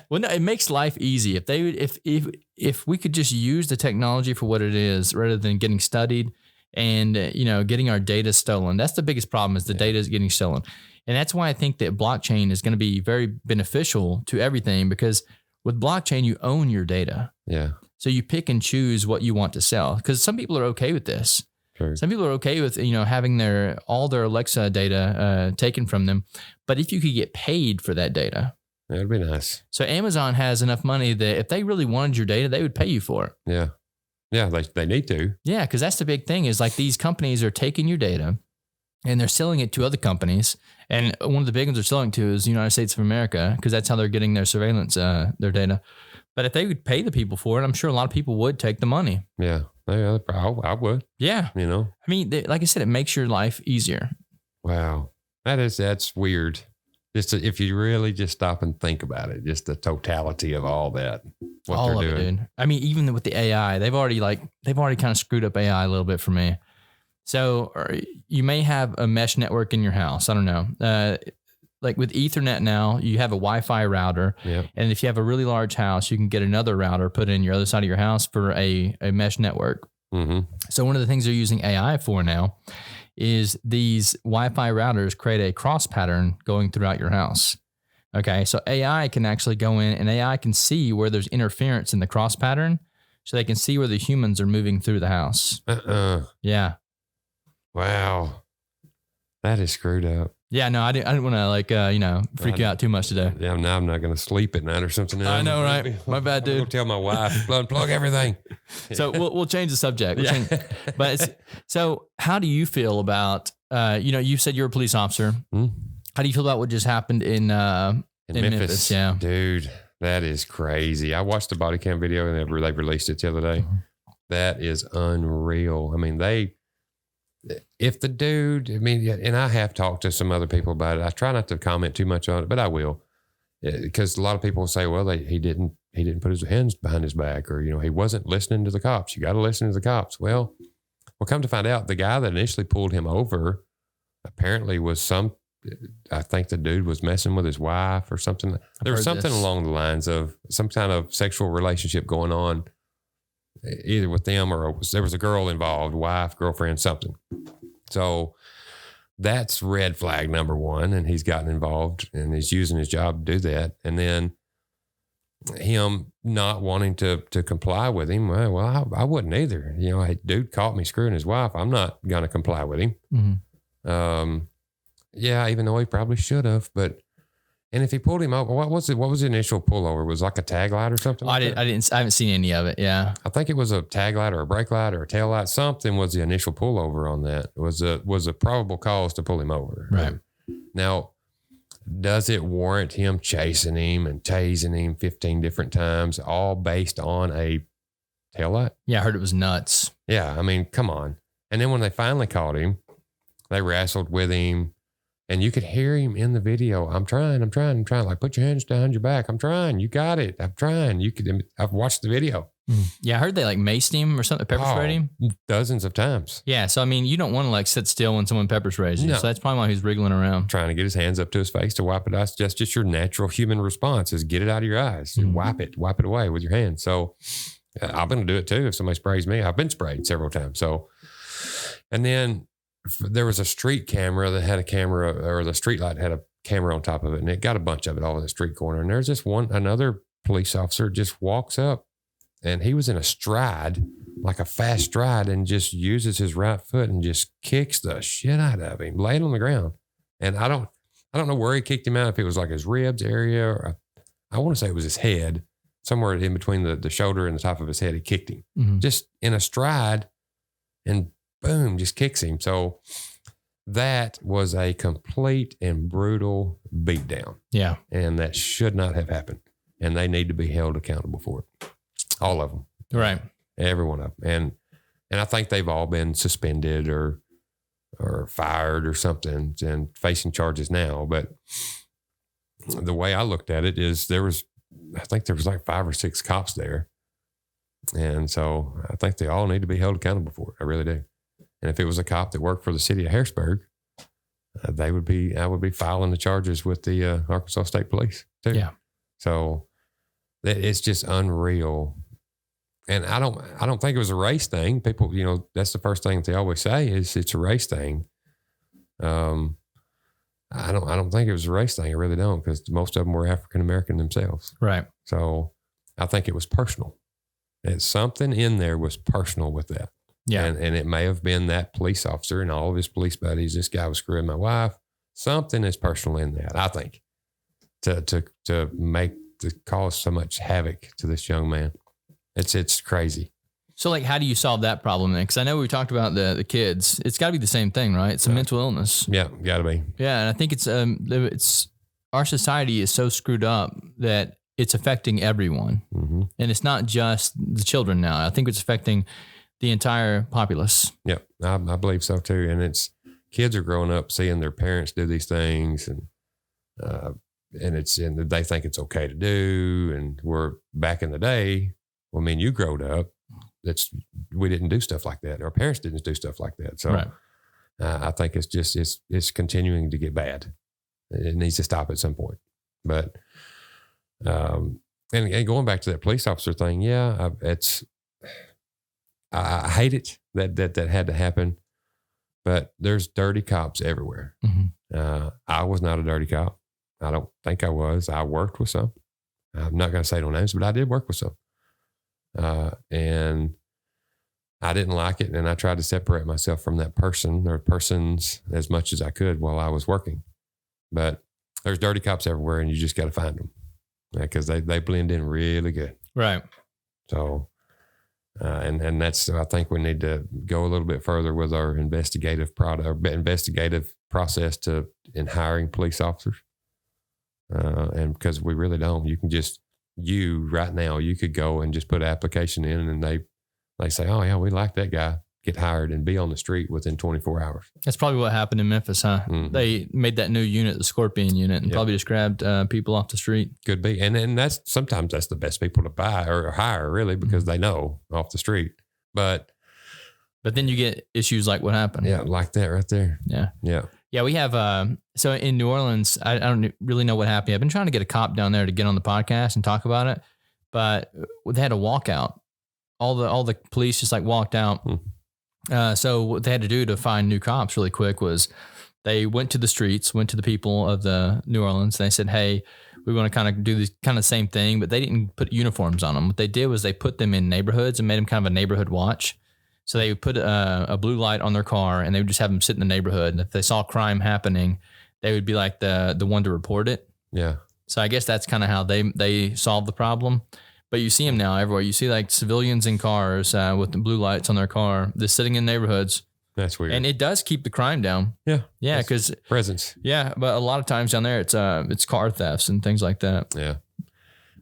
Well, no, it makes life easy. If we could just use the technology for what it is, rather than getting studied and getting our data stolen. That's the biggest problem, is the data is getting stolen, and that's why I think that blockchain is going to be very beneficial to everything, because with blockchain you own your data. Yeah. So you pick and choose what you want to sell, because some people are okay with this. True. Some people are okay with having all their Alexa data taken from them, but if you could get paid for that data. That'd be nice. So Amazon has enough money that if they really wanted your data, they would pay you for it. Yeah. Yeah, they need to. Yeah, because that's the big thing, is like these companies are taking your data and they're selling it to other companies. And one of the big ones they're selling to is the United States of America, because that's how they're getting their surveillance, their data. But if they would pay the people for it, I'm sure a lot of people would take the money. Yeah, I would. Yeah. I mean, like I said, it makes your life easier. Wow. That's weird. If you really just stop and think about it, just the totality of all that, what all they're of doing. it, dude. I mean, even with the AI, they've already kind of screwed up AI a little bit for me. So you may have a mesh network in your house. I don't know. Like with Ethernet now, you have a Wi-Fi router. Yep. And if you have a really large house, you can get another router put in your other side of your house for a mesh network. Mm-hmm. So one of the things they're using AI for now is these Wi-Fi routers create a cross pattern going throughout your house. Okay, so AI can actually go in and AI can see where there's interference in the cross pattern, so they can see where the humans are moving through the house. Yeah. Wow. That is screwed up. Yeah, no, I didn't want to freak you out too much today. Yeah, now I'm not going to sleep at night or something. I know, right? My bad, dude. I'll tell my wife, unplug everything. So we'll change the subject. So how do you feel about, you said you're a police officer. Hmm? How do you feel about what just happened in Memphis? Yeah. Dude, that is crazy. I watched the body cam video and they released it the other day. Mm-hmm. That is unreal. I mean, if the dude, and I have talked to some other people about it. I try not to comment too much on it, but I will, because a lot of people say, well, he didn't put his hands behind his back, or, he wasn't listening to the cops. You got to listen to the cops. Well, come to find out, the guy that initially pulled him over apparently was I think the dude was messing with his wife or something. There was something along the lines of some kind of sexual relationship going on, either with them or there was a girl involved, wife, girlfriend, something. So that's red flag number one. And he's gotten involved and he's using his job to do that. And then him not wanting to comply with him. Well, I wouldn't either. Hey, dude caught me screwing his wife. I'm not going to comply with him. Mm-hmm. Yeah, even though he probably should have, and if he pulled him over, what was the initial pullover? Was it like a tag light or something? I haven't seen any of it. Yeah. I think it was a tag light or a brake light or a tail light. Something was the initial pullover on that. It was a probable cause to pull him over. Right. Now, does it warrant him chasing him and tasing him 15 different times, all based on a tail light? Yeah, I heard it was nuts. Yeah, come on. And then when they finally caught him, they wrestled with him. And you could hear him in the video. I'm trying. Like, put your hands behind your back. I'm trying. You got it. I'm trying. I've watched the video. Yeah, I heard they maced him or something, pepper sprayed him. Dozens of times. Yeah, so you don't want to sit still when someone pepper sprays you. No. So that's probably why he's wriggling around. Trying to get his hands up to his face to wipe it out. That's just your natural human response is get it out of your eyes. Mm-hmm. Wipe it away with your hands. So I'm going to do it too if somebody sprays me. I've been sprayed several times. So, and then there was a street camera that had a camera, or the street light had a camera on top of it, and it got a bunch of it all in the street corner. And there's another police officer just walks up and he was in a stride, like a fast stride, and just uses his right foot and just kicks the shit out of him, laying on the ground. And I don't know where he kicked him out, if it was like his ribs area, or I want to say it was his head, somewhere in between the shoulder and the top of his head. He kicked him just in a stride, and boom, just kicks him. So that was a complete and brutal beatdown. Yeah. And that should not have happened. And they need to be held accountable for it. All of them. Right. Every one of them. And I think they've all been suspended or fired or something and facing charges now. But the way I looked at it is I think there was like 5 or 6 cops there. And so I think they all need to be held accountable for it. I really do. And if it was a cop that worked for the city of Harrisburg, I would be filing the charges with the Arkansas State Police too. Yeah. So it's just unreal. And I don't think it was a race thing. People, that's the first thing that they always say is it's a race thing. I don't think it was a race thing. I really don't, because most of them were African American themselves. Right. So I think it was personal. And something in there was personal with that. Yeah. And it may have been that police officer and all of his police buddies. This guy was screwing my wife. Something is personal in that, I think, to cause so much havoc to this young man. It's crazy. So like, how do you solve that problem then? Because I know we talked about the kids. It's got to be the same thing, right? It's a mental illness. Yeah, got to be. Yeah, and I think it's our society is so screwed up that it's affecting everyone, and it's not just the children now. I think it's affecting the entire populace. Yeah, I believe so too. And kids are growing up seeing their parents do these things, and they think it's okay to do. And we're back in the day. Well, I mean, you growed up. We didn't do stuff like that. Our parents didn't do stuff like that. So right. I think it's continuing to get bad. It needs to stop at some point. But and going back to that police officer thing, yeah, I hate it that had to happen. But there's dirty cops everywhere. I was not a dirty cop. I don't think I was. I worked with some. I'm not going to say no names, but I did work with some. And I didn't like it. And I tried to separate myself from that person or persons as much as I could while I was working. But there's dirty cops everywhere, and you just got to find them because they blend in really good. Right. So, and that's, I think we need to go a little bit further with our investigative process in hiring police officers. And because we really don't, right now, you could go and just put an application in, and they say, oh yeah, we like that guy, get hired and be on the street within 24 hours. That's probably what happened in Memphis, huh? They made that new unit, the Scorpion unit, and probably just grabbed people off the street. Could be. And sometimes that's the best people to buy or hire, really, because they know off the street. But then you get issues like what happened. Yeah, like that right there. Yeah. Yeah. Yeah, we have, so in New Orleans, I don't really know what happened. I've been trying to get a cop down there to get on the podcast and talk about it, but they had a walkout. All the police just like walked out. So what they had to do to find new cops really quick was they went to the streets, went to the people of the New Orleans, and they said, hey, we want to kind of do this kind of same thing, but they didn't put uniforms on them. What they did was they put them in neighborhoods and made them kind of a neighborhood watch. So they would put a blue light on their car, and they would just have them sit in the neighborhood. And if they saw crime happening, they would be like the one to report it. Yeah. So I guess that's kind of how they solve the problem. But you see them now everywhere. You see like civilians in cars with the blue lights on their car, just sitting in neighborhoods. That's weird. And it does keep the crime down. Yeah. Yeah. Because presence. Yeah. But a lot of times down there, it's car thefts and things like that. Yeah.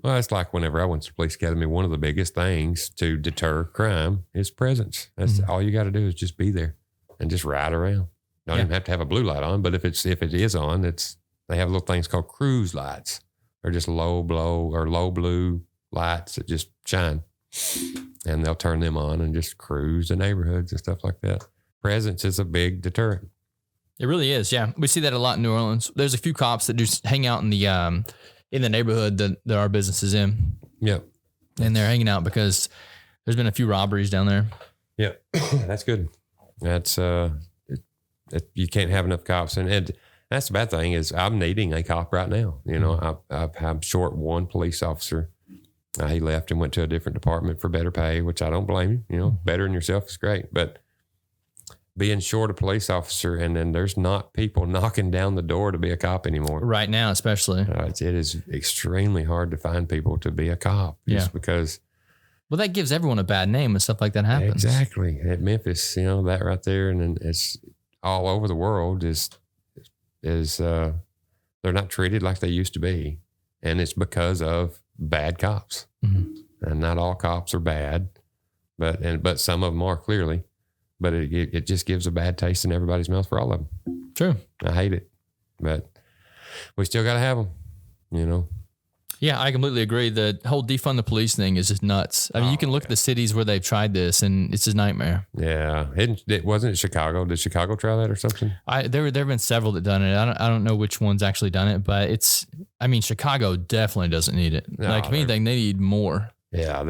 Well, it's like whenever I went to the police academy, one of the biggest things to deter crime is presence. That's all you got to do is just be there and just ride around. Don't even have to have a blue light on, but if it is on, they have little things called cruise lights. They're just low blue lights that just shine, and they'll turn them on and just cruise the neighborhoods and stuff like that. Presence is a big deterrent. It really is. Yeah. We see that a lot in New Orleans. There's a few cops that just hang out in the neighborhood that our business is in. Yeah. And they're hanging out because there's been a few robberies down there. Yeah. That's good. That's, you can't have enough cops. And that's the bad thing is I'm needing a cop right now. You know, I'm short one police officer He left and went to a different department for better pay, which I don't blame him. You know, bettering yourself is great. But being short a police officer, and then there's not people knocking down the door to be a cop anymore. Right now, especially. It is extremely hard to find people to be a cop. Just because. Well, that gives everyone a bad name when stuff like that happens. Exactly. At Memphis, you know, that right there. And then it's all over the world is they're not treated like they used to be. And it's because of bad cops. And not all cops are bad, but some of them are clearly. But it just gives a bad taste in everybody's mouth for all of them. True. I hate it, but we still got to have them, you know? Yeah, I completely agree. The whole defund the police thing is just nuts. I mean, you can look at the cities where they've tried this, and it's a nightmare. Yeah. It wasn't Chicago. Did Chicago try that or something? There have been several that done it. I don't know which one's actually done it, but Chicago definitely doesn't need it. No, if anything, they need more. Yeah,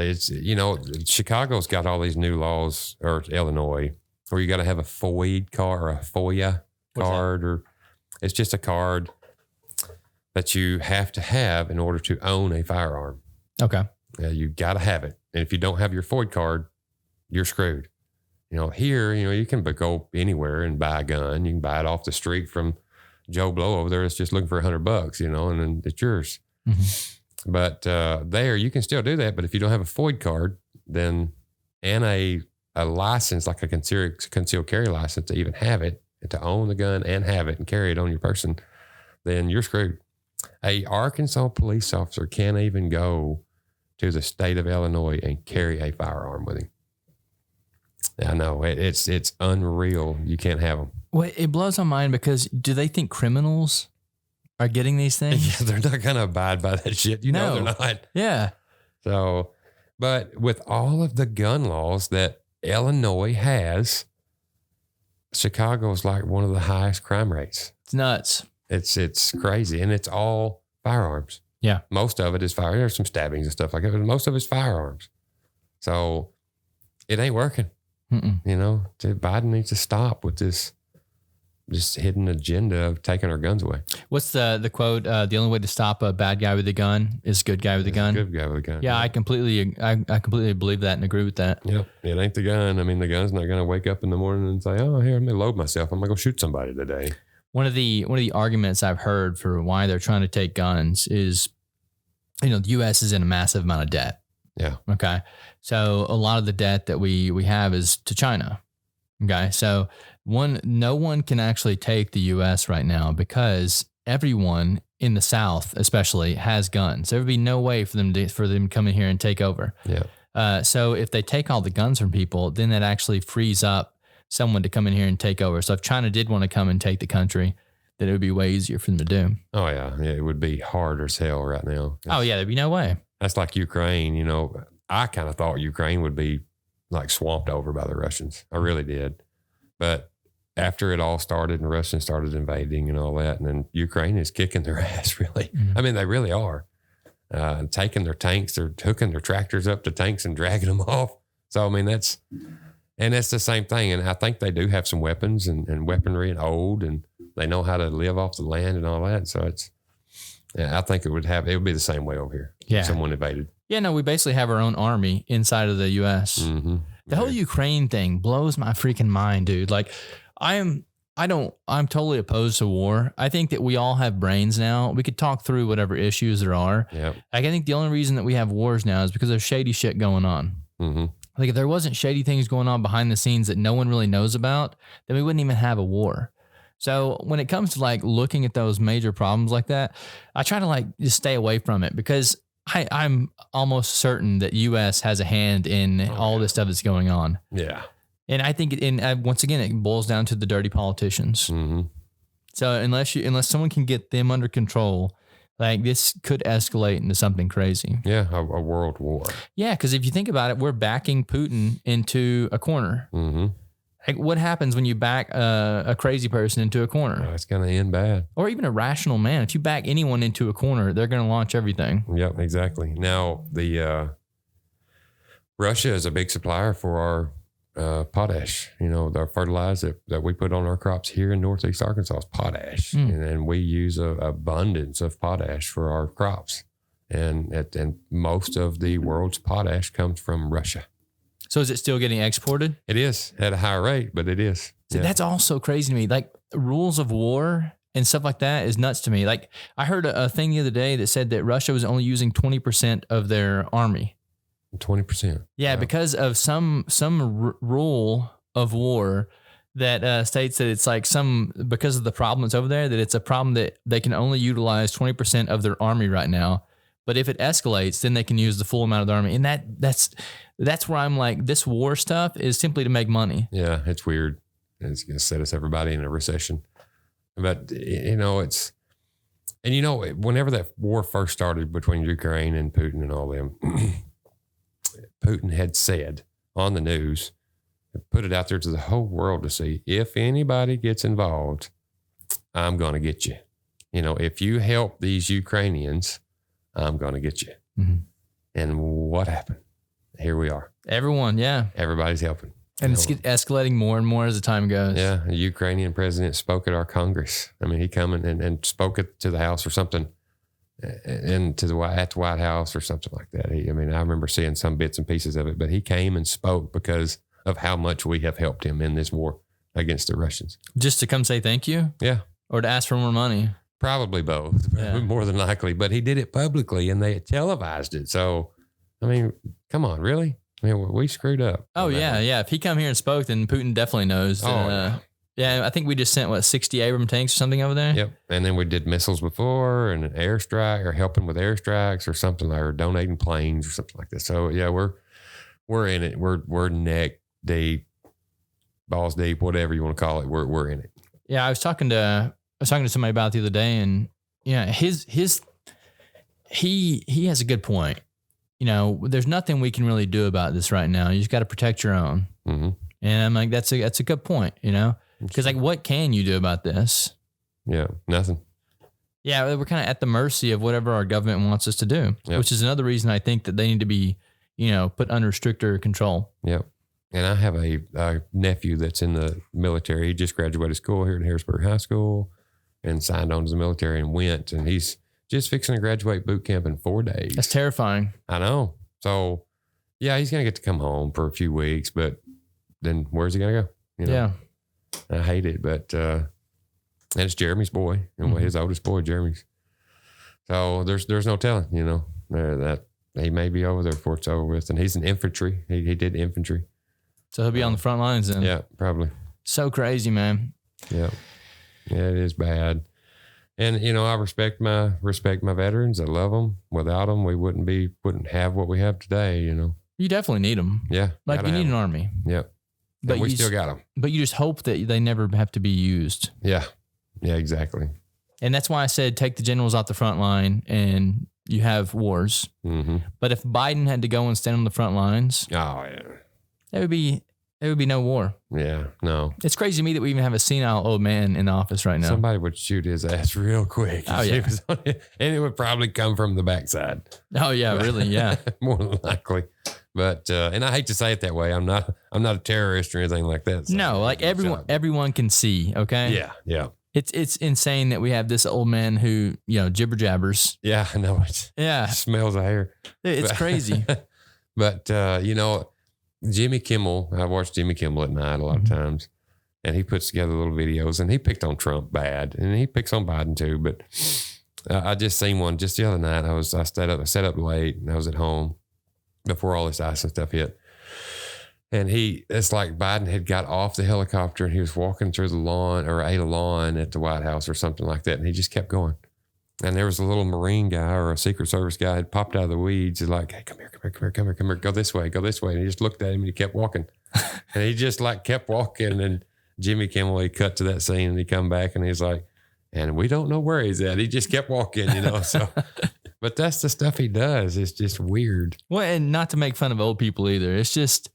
Chicago's got all these new laws, or Illinois, where you got to have a FOID card or a FOIA card, or it's just a card that you have to have in order to own a firearm. Okay. You got to have it. And if you don't have your FOID card, you're screwed. You know, here, you can go anywhere and buy a gun. You can buy it off the street from Joe Blow over there that's just looking for $100, and then it's yours. Mm-hmm. But there, you can still do that. But if you don't have a FOID card, then and a license, like a concealed carry license to even have it, and to own the gun and have it and carry it on your person, then you're screwed. A Arkansas police officer can't even go to the state of Illinois and carry a firearm with him. I know it's unreal. You can't have them. Well, it blows my mind because do they think criminals are getting these things? Yeah, they're not going to abide by that shit. No, they're not. Yeah. So, but with all of the gun laws that Illinois has, Chicago's like one of the highest crime rates. It's nuts. It's crazy. And it's all firearms. Yeah. Most of it is fire. There's some stabbings and stuff like that, but most of it's firearms. So it ain't working. Biden needs to stop with this hidden agenda of taking our guns away. What's the quote? The only way to stop a bad guy with a gun is a good guy with a gun. Good guy with a gun. Yeah, I completely believe that and agree with that. Yep. It ain't the gun. I mean, the gun's not going to wake up in the morning and say, "Oh, here, let me load myself. I'm going to go shoot somebody today." One of the arguments I've heard for why they're trying to take guns is, the U.S. is in a massive amount of debt. Yeah. Okay. So a lot of the debt that we have is to China. Okay. So no one can actually take the U.S. right now because everyone in the South, especially, has guns. There would be no way for them to come in here and take over. Yeah. So if they take all the guns from people, then that actually frees up someone to come in here and take over. So if China did want to come and take the country, then it would be way easier for them to do. Oh yeah. It would be hard as hell right now. Oh yeah. There'd be no way. That's like Ukraine. I kind of thought Ukraine would be like swamped over by the Russians. I really did. But after it all started and Russia started invading and all that, and then Ukraine is kicking their ass, really. Mm-hmm. I mean, they really are. Taking their tanks, they're hooking their tractors up to tanks and dragging them off. So, I mean, that's the same thing. And I think they do have some weapons and weaponry and old, and they know how to live off the land and all that. So I think it would be the same way over here. Yeah. If someone invaded. Yeah, no, we basically have our own army inside of the U.S. Mm-hmm. The whole Ukraine thing blows my freaking mind, dude. Like, I'm totally opposed to war. I think that we all have brains now. We could talk through whatever issues there are. Yep. Like, I think the only reason that we have wars now is because there's shady shit going on. Mm-hmm. Like, if there wasn't shady things going on behind the scenes that no one really knows about, then we wouldn't even have a war. So when it comes to like looking at those major problems like that, I try to like just stay away from it because I'm almost certain that U.S. has a hand in all this stuff that's going on. Yeah. And I think, once again, it boils down to the dirty politicians. Mm-hmm. So unless someone can get them under control, like this could escalate into something crazy. Yeah, a world war. Yeah, because if you think about it, we're backing Putin into a corner. Mm-hmm. Like, what happens when you back a crazy person into a corner? It's going to end bad. Or even a rational man. If you back anyone into a corner, they're going to launch everything. Yep, exactly. Now, Russia is a big supplier for our potash. The fertilizer that we put on our crops here in Northeast Arkansas is potash. And we use an abundance of potash for our crops. And most of the world's potash comes from Russia. So is it still getting exported? It is at a higher rate, but it is. So that's also crazy to me. Like rules of war and stuff like that is nuts to me. Like I heard a thing the other day that said that Russia was only using 20% of their army. 20%. Yeah, Wow. because of some rule of war that states that it's like because of the problems over there, that it's a problem that they can only utilize 20% of their army right now. But if it escalates, then they can use the full amount of the army. And that's where I'm like, this war stuff is simply to make money. Yeah, it's weird. It's going to set us everybody in a recession. But, whenever that war first started between Ukraine and Putin and all them, Putin had said on the news, put it out there to the whole world to see, if anybody gets involved, I'm going to get you. If you help these Ukrainians, I'm going to get you. Mm-hmm. And what happened? Here we are. Everyone, yeah. Everybody's helping. And it's escalating more and more as the time goes. Yeah. The Ukrainian president spoke at our Congress. I mean, he come and spoke to the House or something, and at the White House or something like that. I remember seeing some bits and pieces of it, but he came and spoke because of how much we have helped him in this war against the Russians. Just to come say thank you? Yeah. Or to ask for more money? Probably both, more than likely. But he did it publicly and they televised it. So, come on, really? We screwed up. Oh, yeah, yeah. If he come here and spoke, then Putin definitely knows. Yeah, I think we just sent, 60 Abrams tanks or something over there? Yep. And then we did missiles before and an airstrike or helping with airstrikes or something, or donating planes or something like that. So, yeah, we're in it. We're neck deep, balls deep, whatever you want to call it. We're in it. Yeah, I was talking to somebody about it the other day, and yeah, he has a good point. There's nothing we can really do about this right now. You just got to protect your own. Mm-hmm. And I'm like, that's a good point. Because what can you do about this? Yeah, nothing. Yeah, we're kind of at the mercy of whatever our government wants us to do, which is another reason I think that they need to be, put under stricter control. Yep. And I have a nephew that's in the military. He just graduated school here at Harrisburg High School and signed on to the military and went. And he's just fixing to graduate boot camp in 4 days. That's terrifying. I know. So, yeah, he's going to get to come home for a few weeks, but then where's he going to go? Yeah. I hate it, but and it's Jeremy's boy, his oldest boy, Jeremy's. So there's no telling, that he may be over there before it's over with. And he's in infantry. He did infantry. So he'll be on the front lines then. Yeah, probably. So crazy, man. Yeah. Yeah, it is bad. And, I respect my veterans. I love them. Without them, we wouldn't have what we have today, You definitely need them. Yeah. Like you need an army. Yep. But we still got them. But you just hope that they never have to be used. Yeah. Yeah, exactly. And that's why I said take the generals off the front line and you have wars. Mm-hmm. But if Biden had to go and stand on the front lines, oh yeah, there would be no war. Yeah, no. It's crazy to me that we even have a senile old man in the office right now. Somebody would shoot his ass real quick. Oh yeah, and it would probably come from the backside. Oh yeah, really? Yeah, more than likely. But and I hate to say it that way. I'm not a terrorist or anything like that. So no, like everyone can see. Okay. Yeah, yeah. It's insane that we have this old man who jibber jabbers. Yeah, I know it. Yeah, smells of hair. It's crazy. But Jimmy Kimmel. I watch Jimmy Kimmel at night a lot of times, and he puts together little videos. And he picked on Trump bad, and he picks on Biden too. But I just seen one just the other night. I sat up late, and I was at home before all this ice and stuff hit. And it's like Biden had got off the helicopter and he was walking through the lawn or ate a lawn at the White House or something like that. And he just kept going. And there was a little Marine guy or a Secret Service guy had popped out of the weeds and like, hey, come here, go this way. And he just looked at him and he kept walking. And he just kept walking. And Jimmy Kimmel, he cut to that scene and he come back and he's like, and we don't know where he's at. He just kept walking, so... But that's the stuff he does. It's just weird. Well, and not to make fun of old people either. It's just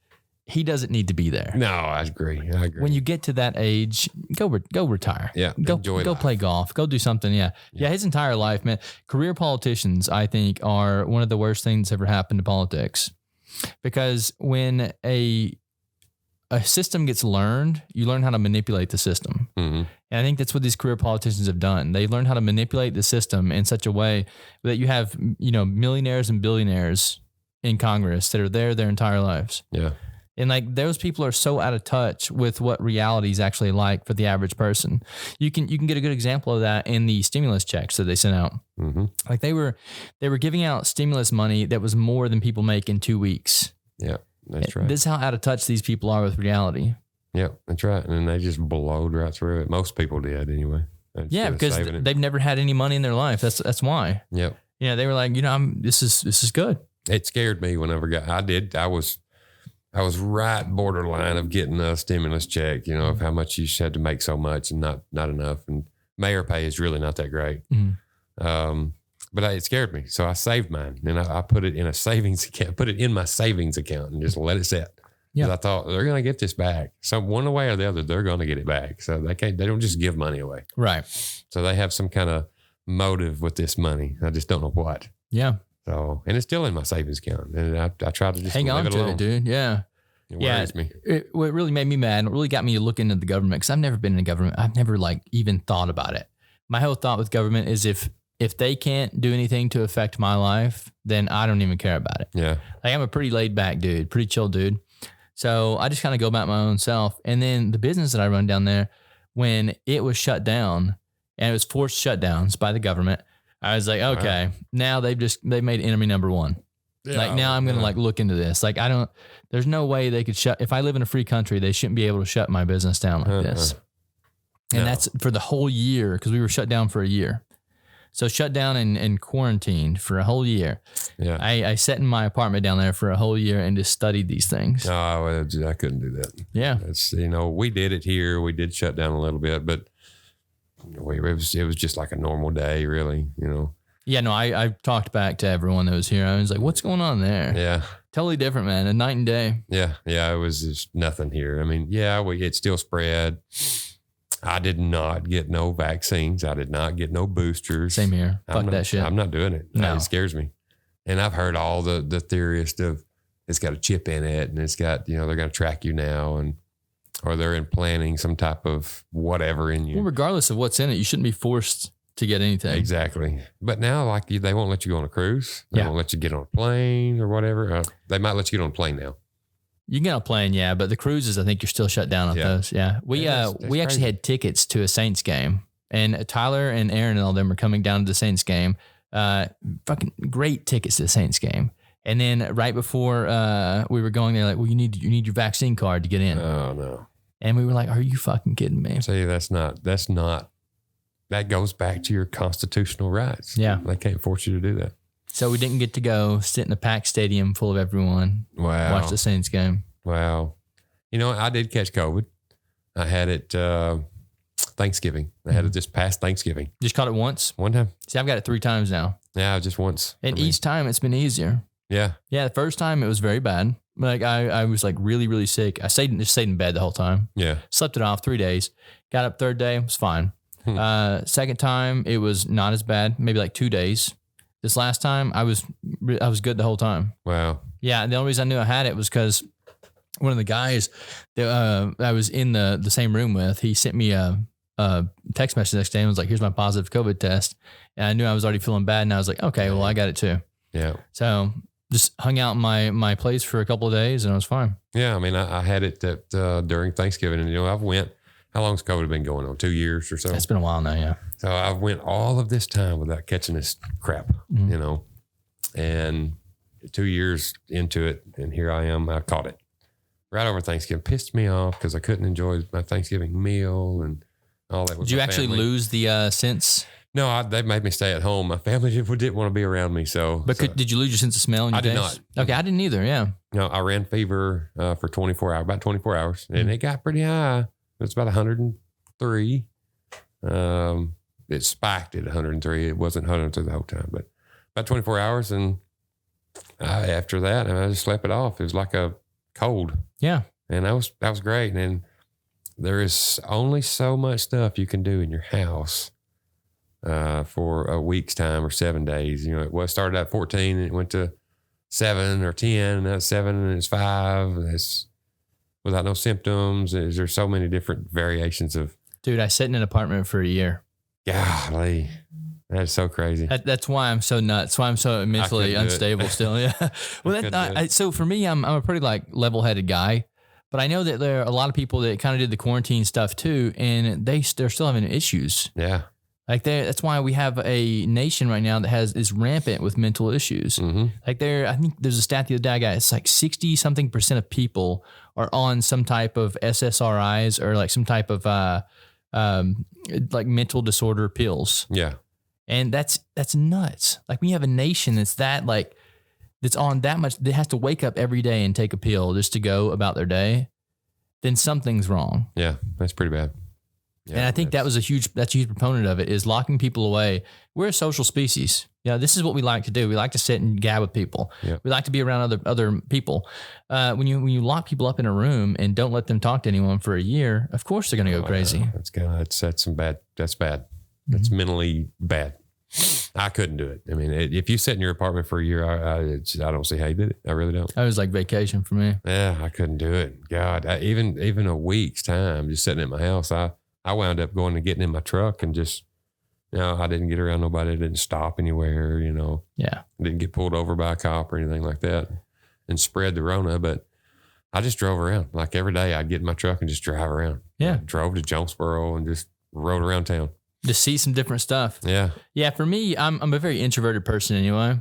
he doesn't need to be there. No, I agree. When you get to that age, go retire. Yeah, go play golf. Go do something. Yeah. His entire life, man. Career politicians, I think, are one of the worst things that's ever happened to politics, because when a system gets learned, you learn how to manipulate the system. Mm-hmm. And I think that's what these career politicians have done. They learned how to manipulate the system in such a way that you have, millionaires and billionaires in Congress that are there their entire lives. Yeah. And like those people are so out of touch with what reality is actually like for the average person. You can get a good example of that in the stimulus checks that they sent out. Mm-hmm. Like they were giving out stimulus money that was more than people make in 2 weeks. Yeah, that's right. This is how out of touch these people are with reality. Yeah, that's right. And then they just blowed right through it. Most people did anyway. Yeah, because they've never had any money in their life. That's why. Yep. Yeah, they were like, this is good. It scared me whenever I was right borderline of getting a stimulus check, of how much you had to make so much and not enough. And mayor pay is really not that great. Mm-hmm. But it scared me. So I saved mine and I put it in a savings account, put it in my savings account and just let it sit. Yeah. I thought they're going to get this back. So one way or the other, they're going to get it back. So they don't just give money away. Right. So they have some kind of motive with this money. I just don't know what. Yeah. So, and it's still in my savings account. And I try to just hang on to it, dude. Yeah. It worries me. What really made me mad, it really got me to look into the government because I've never been in government. I've never even thought about it. My whole thought with government is if they can't do anything to affect my life, then I don't even care about it. Yeah. Like I'm a pretty laid back dude, pretty chill dude. So I just kind of go about my own self. And then the business that I run down there, when it was shut down and it was forced shutdowns by the government, I was like, okay, now they made enemy number one. Yeah, like now I'm going to look into this. Like there's no way they could if I live in a free country, they shouldn't be able to shut my business down like this. And that's for the whole year because we were shut down for a year. So shut down and quarantined for a whole year. Yeah. I sat in my apartment down there for a whole year and just studied these things. Oh, I couldn't do that. Yeah. It's, we did it here. We did shut down a little bit, but it was just like a normal day, really, Yeah, no, I talked back to everyone that was here. I was like, what's going on there? Yeah. Totally different, man. A night and day. Yeah. Yeah. It was just nothing here. I mean, yeah, it still spread. I did not get no vaccines. I did not get no boosters. Same here. Fuck that shit. I'm not doing it. No. It scares me. And I've heard all the theorists of it's got a chip in it and it's got, they're going to track you now or they're implanting some type of whatever in you. Well, regardless of what's in it, you shouldn't be forced to get anything. Exactly. But now, they won't let you go on a cruise. They won't let you get on a plane or whatever. They might let you get on a plane now. You can get on a plane, yeah, but the cruises, I think you're still shut down on those. Yeah. We actually had tickets to a Saints game, and Tyler and Aaron and all them are coming down to the Saints game. Fucking great tickets to the Saints game. And then right before we were going there, like, well, you need your vaccine card to get in. Oh no. And we were like, are you fucking kidding me? See, that goes back to your constitutional rights. Yeah. They can't force you to do that. So we didn't get to go sit in a packed stadium full of everyone. Wow. Watch the Saints game. Wow. I did catch COVID. I had it Thanksgiving. I had it this past Thanksgiving. Just caught it once? One time. See, I've got it 3 times now. Yeah, just once. And each time it's been easier. Yeah. Yeah, the first time it was very bad. Like I was like really, really sick. I stayed in bed the whole time. Yeah. Slept it off 3 days. Got up third day, was fine. Second time it was not as bad, maybe like 2 days. This last time I was good the whole time. Wow. Yeah. And the only reason I knew I had it was because one of the guys that I was in the same room with, he sent me a text message the next day and was like, here's my positive COVID test. And I knew I was already feeling bad. And I was like, okay, well, I got it too. Yeah. So just hung out in my place for a couple of days and I was fine. Yeah. I mean, I had it during Thanksgiving and, I've went, how long's COVID been going on? 2 years or so? It's been a while now. Yeah. So I've went all of this time without catching this crap, and 2 years into it. And here I am. I caught it right over Thanksgiving. Pissed me off because I couldn't enjoy my Thanksgiving meal and all that. Did you actually lose the sense? No, they made me stay at home. My family didn't want to be around me. Did you lose your sense of smell in your I did taste? not. Okay. I didn't either. Yeah. No, I ran fever for 24 hours, about 24 hours, and it got pretty high. It's about 103. It spiked at 103. It wasn't 103 the whole time, but about 24 hours. And after that, I just slept it off. It was like a cold. Yeah. And that was great. And there is only so much stuff you can do in your house for a week's time or 7 days. It started at 14 and it went to 7 or 10, and that's 7 and it's 5. That's without no symptoms. There's so many different variations of Dude, I sat in an apartment for a year. Golly. That's so crazy. That's why I'm so nuts. That's why I'm so mentally unstable still. Yeah. Well, so for me, I'm a pretty like level-headed guy, but I know that there are a lot of people that kind of did the quarantine stuff too, and they're still having issues. Yeah. Like that's why we have a nation right now that is rampant with mental issues. Mm-hmm. Like I think there's a stat the other day I got. It's like 60-something% of people are on some type of SSRIs or like some type of like mental disorder pills. Yeah. And that's nuts. Like we have a nation that's on that much, that has to wake up every day and take a pill just to go about their day. Then something's wrong. Yeah, that's pretty bad. Yeah, and I think that's a huge proponent of it, is locking people away. We're a social species. Yeah, this is what we like to do. We like to sit and gab with people. Yeah. We like to be around other people. When you lock people up in a room and don't let them talk to anyone for a year, of course they're going to go crazy. That's some bad. That's bad. That's mentally bad. I couldn't do it. I mean, if you sit in your apartment for a year, I don't see how you did it. I really don't. That was like vacation for me. Yeah, I couldn't do it. God, even a week's time just sitting at my house, I wound up going and getting in my truck and just, I didn't get around nobody. I didn't stop anywhere, Yeah. Didn't get pulled over by a cop or anything like that and spread the Rona. But I just drove around. Like every day I'd get in my truck and just drive around. Yeah. I drove to Jonesboro and just rode around town. Just see some different stuff. Yeah. Yeah. For me, I'm a very introverted person anyway.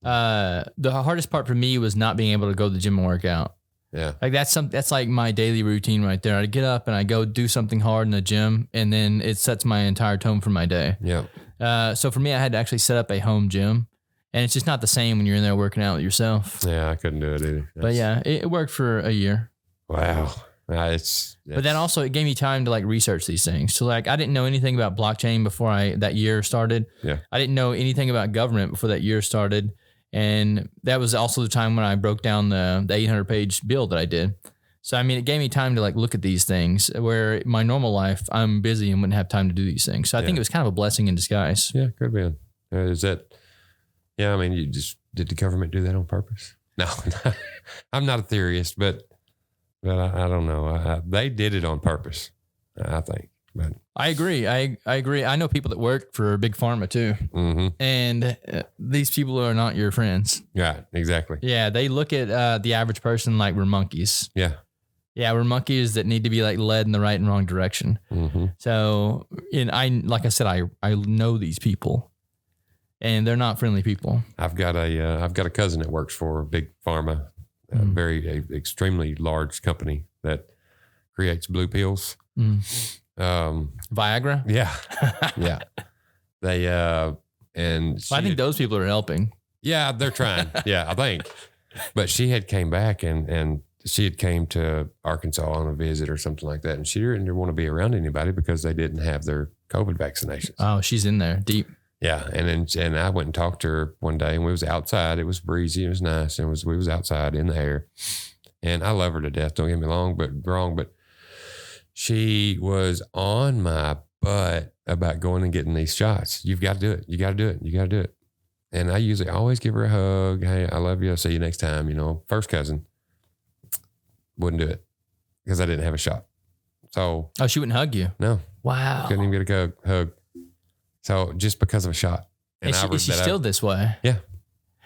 The hardest part for me was not being able to go to the gym and work out. Yeah. Like that's like my daily routine right there. I get up and I go do something hard in the gym, and then it sets my entire tone for my day. Yeah. So for me, I had to actually set up a home gym, and it's just not the same when you're in there working out with yourself. Yeah. I couldn't do it either. But yeah, it worked for a year. Wow. But then also it gave me time to like research these things. So like I didn't know anything about blockchain before that year started. Yeah. I didn't know anything about government before that year started. And that was also the time when I broke down the 800-page bill that I did. So, I mean, it gave me time to like look at these things where my normal life, I'm busy and wouldn't have time to do these things. So I think it was kind of a blessing in disguise. Yeah, could be. I mean, did the government do that on purpose? No, I'm not a theorist, but I don't know. They did it on purpose, I think. But I agree. I agree. I know people that work for Big Pharma too. Mm-hmm. And these people are not your friends. Yeah, exactly. Yeah. They look at the average person like we're monkeys. Yeah. Yeah. We're monkeys that need to be like led in the right and wrong direction. Mm-hmm. So, like I said, I know these people and they're not friendly people. I've got a cousin that works for Big Pharma, a extremely large company that creates blue pills. Viagra. Yeah. Yeah. They, and I think those people are helping. Yeah, they're trying. Yeah, I think. But she had came back and she had came to Arkansas on a visit or something like that. And she didn't want to be around anybody because they didn't have their COVID vaccinations. Oh, she's in there deep. Yeah. And I went and talked to her one day and we was outside. It was breezy. It was nice. And we was outside in the air, and I love her to death. Don't get me wrong, but she was on my butt about going and getting these shots. You've got to do it. You got to do it. You got to do it. And I usually always give her a hug. Hey, I love you. I'll see you next time. First cousin wouldn't do it because I didn't have a shot. So. Oh, she wouldn't hug you? No. Wow. Couldn't even get a hug. So just because of a shot. And is she still this way? Yeah.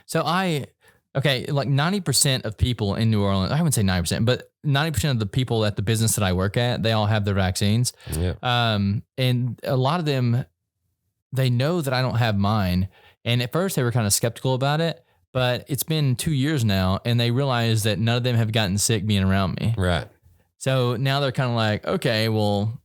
So like 90% of people in New Orleans, I wouldn't say 90%, but 90% of the people at the business that I work at, they all have their vaccines. Yeah. And a lot of them, they know that I don't have mine. And at first they were kind of skeptical about it, but it's been 2 years now and they realize that none of them have gotten sick being around me. Right. So now they're kind of like, okay, well.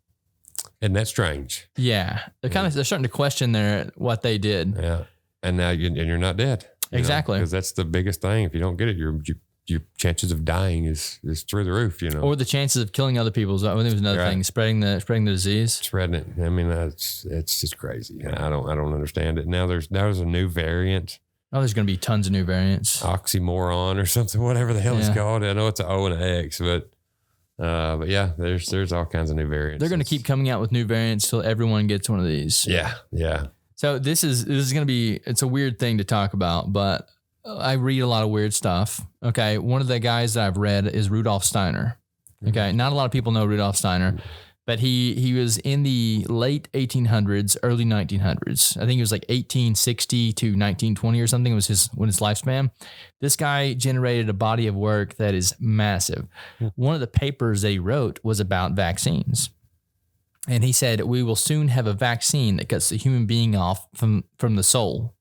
Isn't that strange? Yeah. They're starting to question what they did. Yeah. And now you're not dead. Exactly. Because that's the biggest thing. If you don't get it, your chances of dying is through the roof, Or the chances of killing other people. That was another thing. Spreading the disease. Spreading it. I mean, it's just crazy. I don't understand it. Now there's a new variant. Oh, there's going to be tons of new variants. Oxymoron or something, whatever the hell it's called. I know it's an O and an X, but yeah, there's all kinds of new variants. They're going to keep coming out with new variants till everyone gets one of these. Yeah. Yeah. So this is going to be, it's a weird thing to talk about, but I read a lot of weird stuff. Okay. One of the guys that I've read is Rudolf Steiner. Okay. Not a lot of people know Rudolf Steiner, but he was in the late 1800s, early 1900s. I think it was like 1860 to 1920 or something was his lifespan. This guy generated a body of work that is massive. One of the papers that he wrote was about vaccines. And he said, we will soon have a vaccine that cuts the human being off from the soul.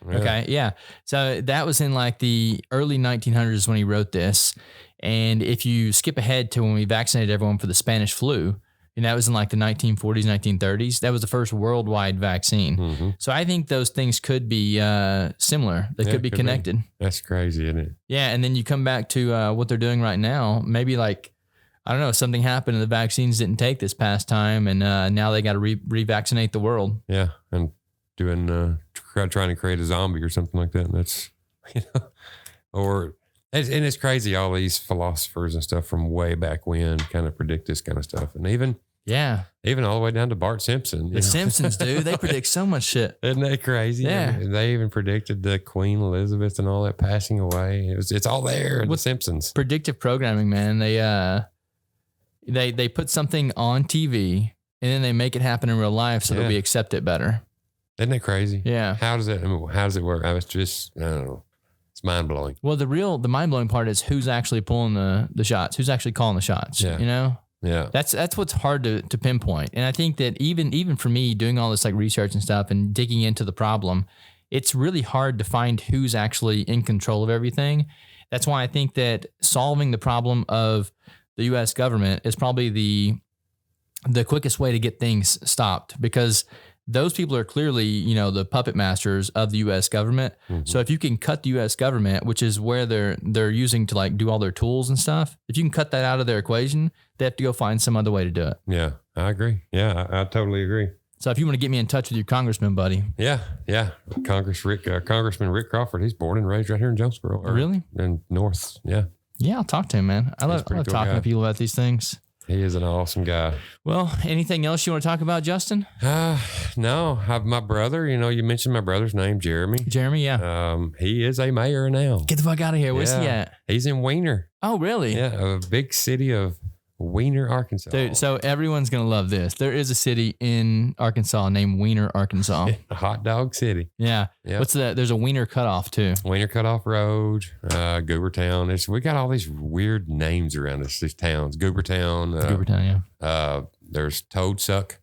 Yeah. Okay. Yeah. So that was in like the early 1900s when he wrote this. And if you skip ahead to when we vaccinated everyone for the Spanish flu, and that was in like the 1940s, 1930s, that was the first worldwide vaccine. Mm-hmm. So I think those things could be similar. They could be connected. That's crazy, isn't it? Yeah. And then you come back to what they're doing right now. Maybe like, I don't know, something happened and the vaccines didn't take this past time. And now they got to revaccinate the world. Yeah. And doing, trying to create a zombie or something like that. And that's, or... And it's crazy, all these philosophers and stuff from way back when kind of predict this kind of stuff. And even all the way down to Bart Simpson. The Simpsons, dude, they predict so much shit. Isn't that crazy? Yeah. And they even predicted the Queen Elizabeth and all that passing away. It's all there in The Simpsons. Predictive programming, man. They put something on TV and then they make it happen in real life so that we accept it better. Isn't that crazy? Yeah. How does it work? I don't know. Mind blowing. Well, the mind blowing part is who's actually pulling the shots, who's actually calling the shots. Yeah. You know? Yeah. That's what's hard to pinpoint. And I think that even for me doing all this like research and stuff and digging into the problem, it's really hard to find who's actually in control of everything. That's why I think that solving the problem of the US government is probably the quickest way to get things stopped, because those people are clearly, the puppet masters of the U.S. government. Mm-hmm. So if you can cut the U.S. government, which is where they're using to like do all their tools and stuff, if you can cut that out of their equation, they have to go find some other way to do it. Yeah, I agree. Yeah, I totally agree. So if you want to get me in touch with your congressman, buddy. Yeah. Congressman Rick Crawford, he's born and raised right here in Jonesboro. Really? In North, yeah. Yeah, I'll talk to him, man. I love cool talking to people about these things. He is an awesome guy. Well, anything else you want to talk about, Justin? No. My brother, you mentioned my brother's name, Jeremy. Jeremy, yeah. He is a mayor now. Get the fuck out of here. Where's he at? He's in Weiner. Oh, really? Yeah, a big city of Weiner, Arkansas. Dude, so everyone's going to love this. There is a city in Arkansas named Weiner, Arkansas. A hot dog city. Yeah. Yep. What's that? There's a Weiner Cutoff too. Weiner Cutoff Road, Goobertown. We got all these weird names around us, these towns. Goobertown, yeah. There's Toadsuck,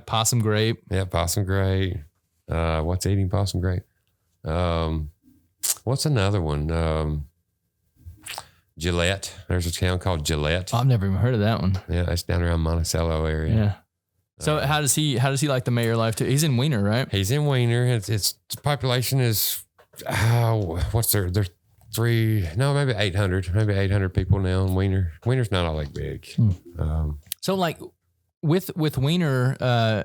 Possum Grape. Yeah, Possum Grape. What's eating Possum Grape? What's another one? Gillette. There's a town called Gillette. Oh, I've never even heard of that one. Yeah, that's down around Monticello area. Yeah. So how does he like the mayor life too? He's in Weiner, right? He's in Weiner. Its population is what's there's maybe 800 people now in Weiner. Weiner's not all that big. So like with Weiner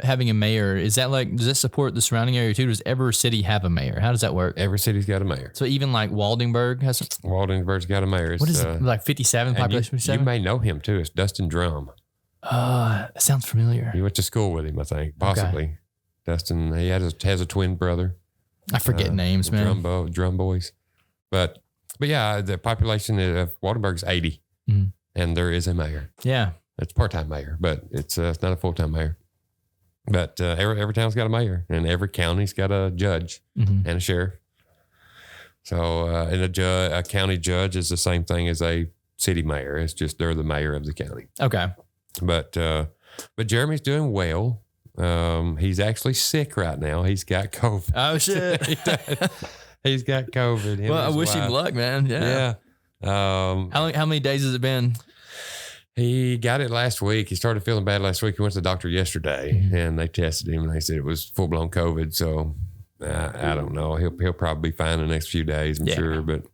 having a mayor, is that like, does it support the surrounding area too? Does every city have a mayor? How does that work? Every city's got a mayor. So even like Waldingburg's got a mayor. What is it? Like 57 population? You may know him too. It's Dustin Drum. That sounds familiar. You went to school with him, I think, possibly. Okay. Dustin, he has a twin brother. I forget names, man. Drum boys. But yeah, the population of Waldingburg is 80, and there is a mayor. Yeah. It's part-time mayor, but it's not a full-time mayor. But every town's got a mayor, and every county's got a judge and a sheriff. So, and a county judge is the same thing as a city mayor. It's just they're the mayor of the county. Okay. But Jeremy's doing well. He's actually sick right now. He's got COVID. Oh shit. He's got COVID. Well, I wish him luck, man. Yeah. How many days has it been? He got it last week. He started feeling bad last week. He went to the doctor yesterday, and they tested him, and they said it was full-blown COVID. So I don't know. He'll probably be fine in the next few days, I'm sure. But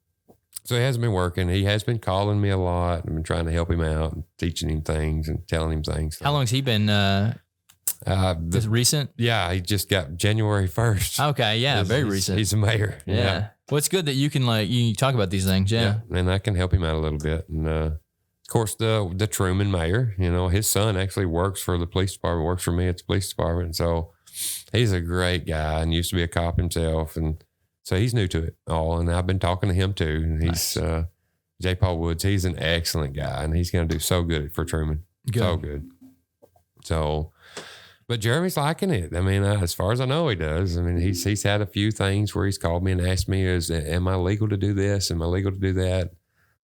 so he hasn't been working. He has been calling me a lot. I've been trying to help him out, and teaching him things and telling him things. How long has he been? This recent? Yeah, he just got January 1st. Okay, yeah, very recent. He's a mayor. Yeah. Well, it's good that you can you talk about these things. Yeah, and I can help him out a little bit. And of course, the Truman mayor, his son actually works for the police department. Works for me at the police department. So he's a great guy and used to be a cop himself, and so he's new to it all. And I've been talking to him too. And he's J. Paul Woods. He's an excellent guy, and he's going to do so good for Truman. Good. So good. So, but Jeremy's liking it. I mean, as far as I know, he does. I mean, he's had a few things where he's called me and asked me, am I legal to do this? Am I legal to do that?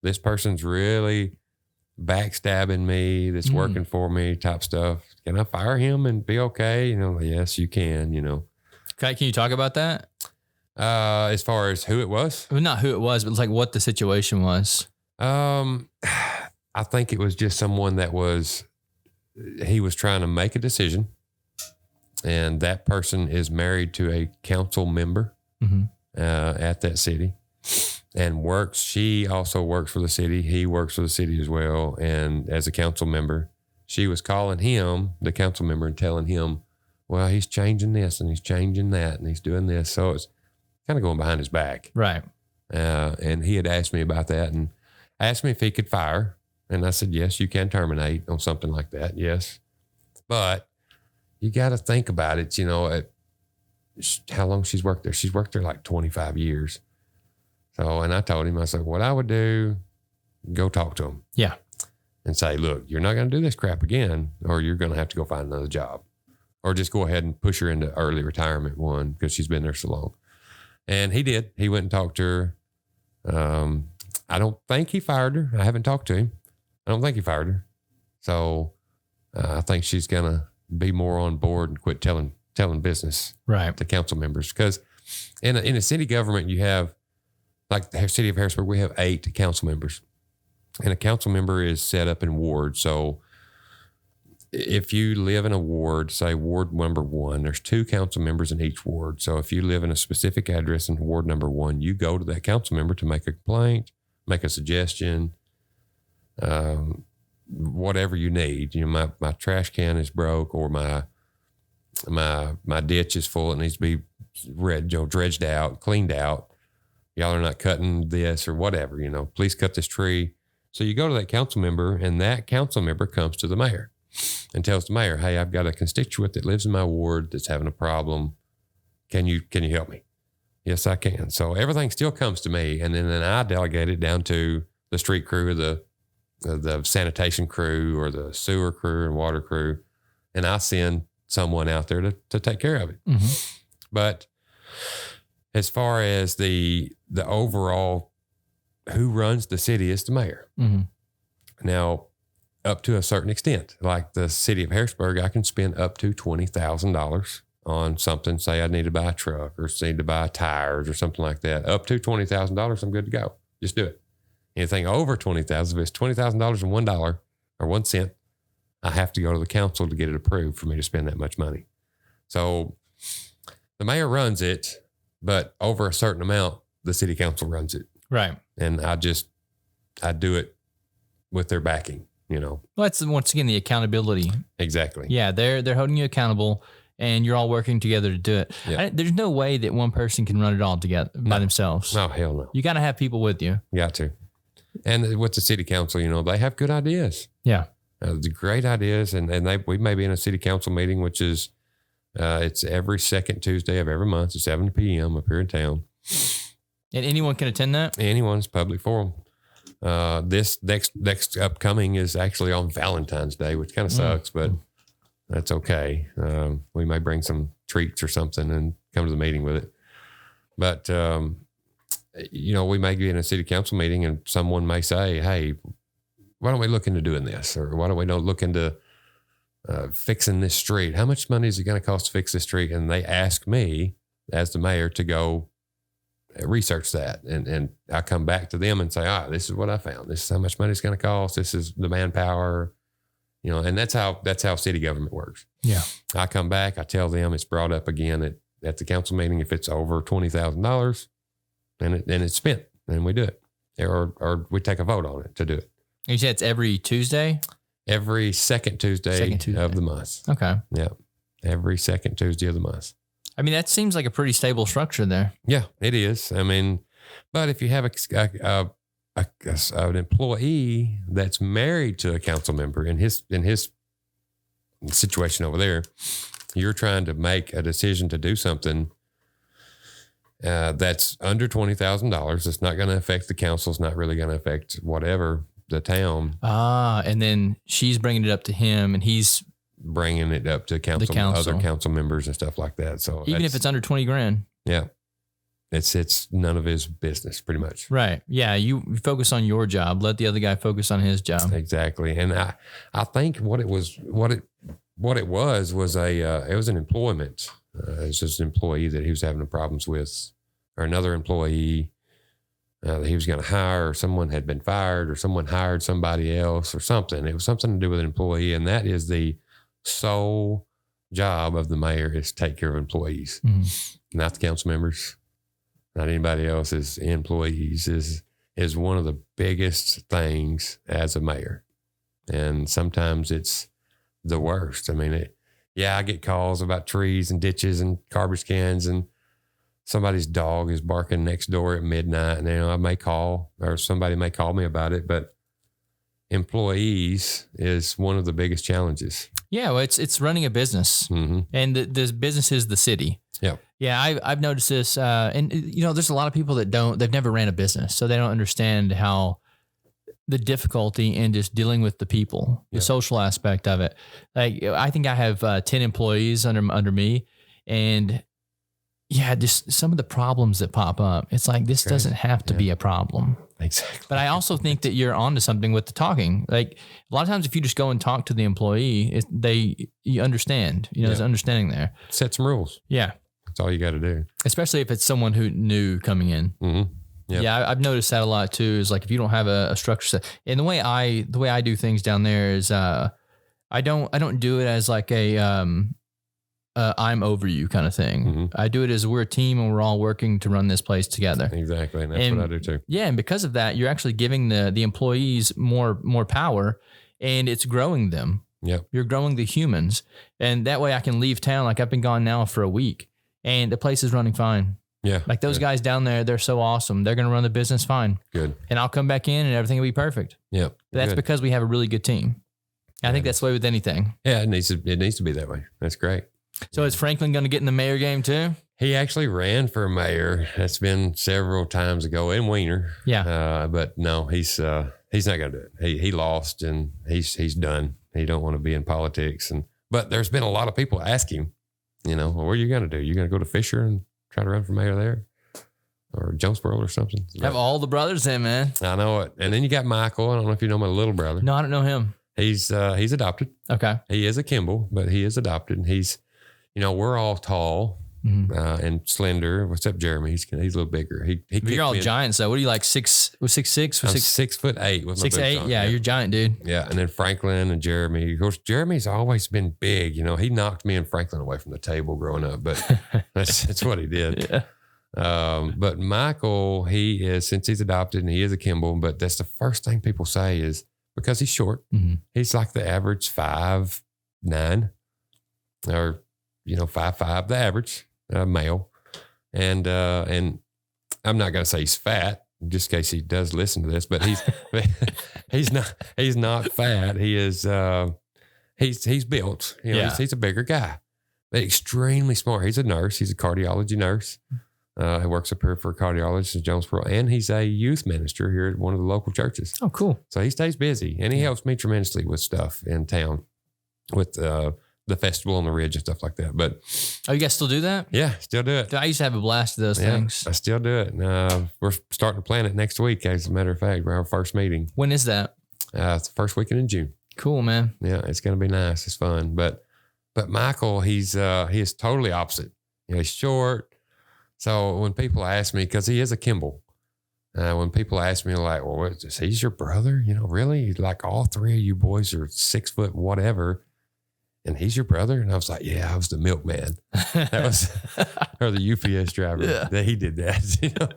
This person's really backstabbing me. That's working for me type stuff. Can I fire him and be okay? Yes, you can, Okay. Can you talk about that? As far as who it was? Well, not who it was, but it's like what the situation was. I think it was just someone he was trying to make a decision, and that person is married to a council member at that city and she also works for the city. He works for the city as well. And as a council member, she was calling him, the council member, and telling him, well, he's changing this and he's changing that and he's doing this. So it's kind of going behind his back. Right. And he had asked me about that and asked me if he could fire. And I said, yes, you can terminate on something like that. Yes. But you got to think about it, how long she's worked there. She's worked there like 25 years. So, and I told him, I said, what I would do, go talk to him. Yeah. And say, look, you're not going to do this crap again, or you're going to have to go find another job, or just go ahead and push her into early retirement because she's been there so long. And he did. He went and talked to her. I don't think he fired her. I haven't talked to him. I don't think he fired her. So I think she's going to be more on board and quit telling business right. to council members. Because in a city government, you have, like the city of Harrisburg, we have 8 council members. And a council member is set up in wards. So if you live in a ward, say ward number 1, there's 2 council members in each ward. So if you live in a specific address in ward number 1, you go to that council member to make a complaint, make a suggestion, whatever you need. My trash can is broke, or my ditch is full. It needs to be dredged out, cleaned out. Y'all are not cutting this or whatever, please cut this tree. So you go to that council member, and that council member comes to the mayor and tells the mayor, hey, I've got a constituent that lives in my ward that's having a problem. Can you help me? Yes, I can. So everything still comes to me. And then I delegate it down to the street crew, the sanitation crew, or the sewer crew and water crew. And I send someone out there to take care of it. Mm-hmm. But as far as the overall, who runs the city is the mayor. Mm-hmm. Now, up to a certain extent, like the city of Harrisburg, I can spend up to $20,000 on something. Say I need to buy a truck or need to buy tires or something like that. Up to $20,000, I'm good to go. Just do it. Anything over $20,000, if it's $20,000 and $1 or 1 cent, I have to go to the council to get it approved for me to spend that much money. So the mayor runs it, but over a certain amount, the city council runs it. Right. And I do it with their backing, Well, that's once again the accountability. Exactly. Yeah, they're holding you accountable, and you're all working together to do it. Yeah. There's no way that one person can run it all together by themselves. No, hell no. You got to have people with you. You got to. And with the city council, they have good ideas. Yeah. The great ideas. And we may be in a city council meeting, which is, it's every second Tuesday of every month at 7 p.m. up here in town. And anyone can attend that? Anyone's public forum. This next upcoming is actually on Valentine's Day, which kind of sucks, but that's okay. We may bring some treats or something and come to the meeting with it. But, we may be in a city council meeting and someone may say, hey, why don't we look into doing this? Or why don't we look into fixing this street? How much money is it going to cost to fix this street? And they ask me as the mayor to go research that. And I come back to them and say, this is what I found. This is how much money it's going to cost. This is the manpower, and that's how city government works. Yeah. I come back, I tell them it's brought up again at the council meeting. If it's over $20,000, then it's spent and we do it, or we take a vote on it to do it. You said it's every Tuesday? Every second Tuesday of the month. Okay. Yeah. Every second Tuesday of the month. I mean, that seems like a pretty stable structure there. Yeah, it is. I mean, but if you have an employee that's married to a council member in his situation over there, you're trying to make a decision to do something that's under $20,000. It's not going to affect the council. It's not really going to affect the town. And then she's bringing it up to him, and he's bringing it up to council, other council members and stuff like that. So even if it's under 20 grand. Yeah. It's none of his business, pretty much. Right. Yeah. You focus on your job. Let the other guy focus on his job. Exactly. And I think it was an employment. It's just an employee that he was having problems with, or another employee that he was going to hire, or someone had been fired, or someone hired somebody else, or something. It was something to do with an employee, and that is the sole job of the mayor, is to take care of employees, not the council members. Not anybody else's employees is one of the biggest things as a mayor. And sometimes it's the worst. I mean, I get calls about trees and ditches and garbage cans, and somebody's dog is barking next door at midnight. And, I may call, or somebody may call me about it, but employees is one of the biggest challenges. Yeah. Well, it's running a business, and the business is the city. Yeah. Yeah, I've noticed this, and there's a lot of people that they've never ran a business, so they don't understand how the difficulty in just dealing with the people, the social aspect of it. Like, I think I have 10 employees under me, and just some of the problems that pop up. It's like, this doesn't have to be a problem. Exactly. But I also think that you're onto something with the talking. Like, a lot of times, if you just go and talk to the employee, you understand. There's understanding there. Set some rules. Yeah. That's all you got to do. Especially if it's someone who new coming in. Mm-hmm. Yep. Yeah, I've noticed that a lot too. Is like, if you don't have a structure set, and the way I do things down there is, I don't do it as like a I'm over you kind of thing. I do it as we're a team and we're all working to run this place together. Exactly, and that's what I do too. Yeah, and because of that, you're actually giving the employees more power, and it's growing them. Yep. You're growing the humans, and that way I can leave town. Like, I've been gone now for a week, and the place is running fine. Yeah. Like, those guys down there, they're so awesome. They're going to run the business fine. Good. And I'll come back in and everything will be perfect. Yep. That's because we have a really good team. I think that's the way with anything. Yeah, it needs to be that way. That's great. So is Franklin going to get in the mayor game too? He actually ran for mayor. That's been several times ago in Wiener. Yeah. But no, he's not going to do it. He lost, and he's done. He don't want to be in politics. But there's been a lot of people ask him, well, what are you going to do? You going to go to Fisher and try to run for mayor there, or Jonesboro or something? Have all the brothers in, man. I know it. And then you got Michael. I don't know if you know my little brother. No, I don't know him. He's adopted. Okay. He is a Kimble, but he is adopted. And he's, we're all tall and slender. What's up, Jeremy? He's a little bigger. You're all giants, though. What are you, like 6'6"? I'm 6'8" with my 6'8". boots on. Yeah, you're giant, dude. Yeah, and then Franklin and Jeremy. Of course, Jeremy's always been big. He knocked me and Franklin away from the table growing up, but that's what he did. Yeah. But Michael, he is, since he's adopted, and he is a Kimble, but that's the first thing people say is, because he's short, he's like the average 5'9", or 5'5", the average male, and I'm not going to say he's fat, just in case he does listen to this, but he's not fat. He is he's built. He's a bigger guy, but extremely smart. He's a nurse. He's a cardiology nurse. He works up here for a cardiologist in Jonesboro, and he's a youth minister here at one of the local churches. Oh, cool. So he stays busy, and he helps me tremendously with stuff in town, with the festival on the Ridge and stuff like that. But you guys still do that? Yeah, still do it. I used to have a blast of those things. I still do it. We're starting to plan it next week, as a matter of fact. We're our first meeting. When is that? It's the first weekend in June. Cool, man. Yeah, it's going to be nice. It's fun. But Michael, he is totally opposite. He's short. So when people ask me, because he is a Kimble, when people ask me, like, well, he's your brother? Really? Like, all three of you boys are 6 foot whatever, and he's your brother? And I was like, yeah, I was the milkman. That was, or the UPS driver. Yeah. That he did that,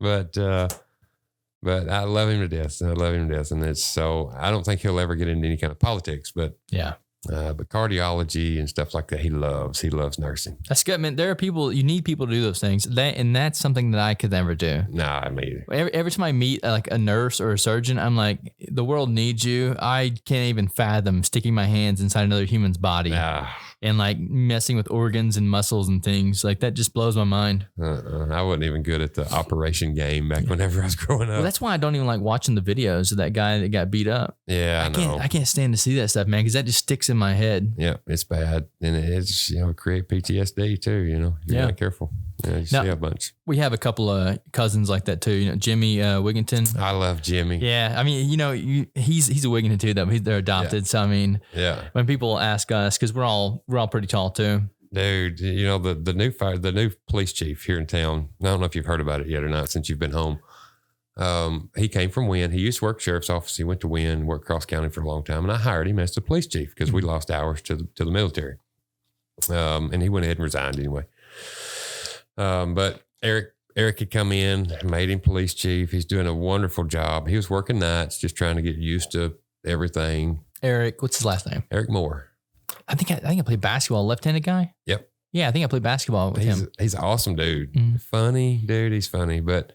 But I love him to death. And it's so, I don't think he'll ever get into any kind of politics, but yeah. But cardiology and stuff like that, he loves nursing. That's good, man. There are people, you need people to do those things. And that's something that I could never do. Nah, I mean, every time I meet like a nurse or a surgeon, I'm like, the world needs you. I can't even fathom sticking my hands inside another human's body. Nah, and like messing with organs and muscles and things. Like that just blows my mind. I wasn't even good at the operation game back whenever I was growing up. Well, that's why I don't even like watching the videos of that guy that got beat up. Yeah, I know. I can't stand to see that stuff, man, because that just sticks in my head. Yeah, it's bad. And it's, create PTSD too, if you're not careful. Yeah, you see a bunch. We have a couple of cousins like that too. Jimmy Wigginton. I love Jimmy. Yeah, I mean, he's a Wigginton too, though. They're adopted. Yeah. So I mean, when people ask us, because we're all pretty tall too. Dude, the new police chief here in town. I don't know if you've heard about it yet or not since you've been home. He came from Wynn. He used to work sheriff's office. He went to Wynn, worked cross county for a long time, and I hired him as the police chief because we lost hours to the military. And he went ahead and resigned anyway. But Eric had come in, made him police chief. He's doing a wonderful job. He was working nights, just trying to get used to everything. Eric, what's his last name? Eric Moore. I think I played basketball. Left-handed guy. Yep. Yeah, I think I played basketball with him. He's an awesome dude. Funny dude. He's funny. But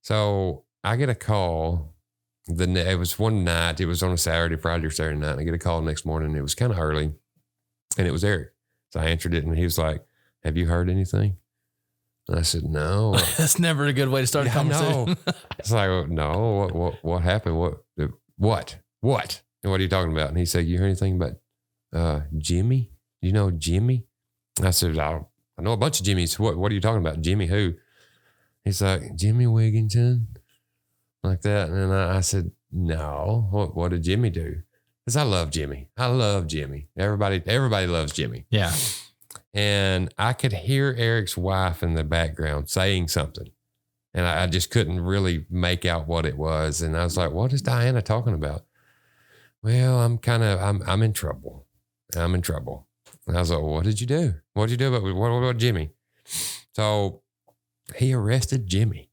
so I get a call. It was one night. It was on a Friday or Saturday night. And I get a call the next morning. It was kind of early, and it was Eric. So I answered it, and he was like, "Have you heard anything?" And I said, "No." That's never a good way to start a conversation. No. It's like, no, what happened? What? And what are you talking about? And he said, "You heard anything about Jimmy? You know Jimmy?" And I said, I know a bunch of Jimmys. What are you talking about? Jimmy who? He's like, "Jimmy Wigginton," like that. And then I said, "No, what did Jimmy do?" Because I love Jimmy. Everybody loves Jimmy. Yeah. And I could hear Eric's wife in the background saying something. And I just couldn't really make out what it was. And I was like, what is Diana talking about? Well, I'm in trouble. I'm in trouble. And I was like, well, what did you do? What did you do what about Jimmy? So he arrested Jimmy.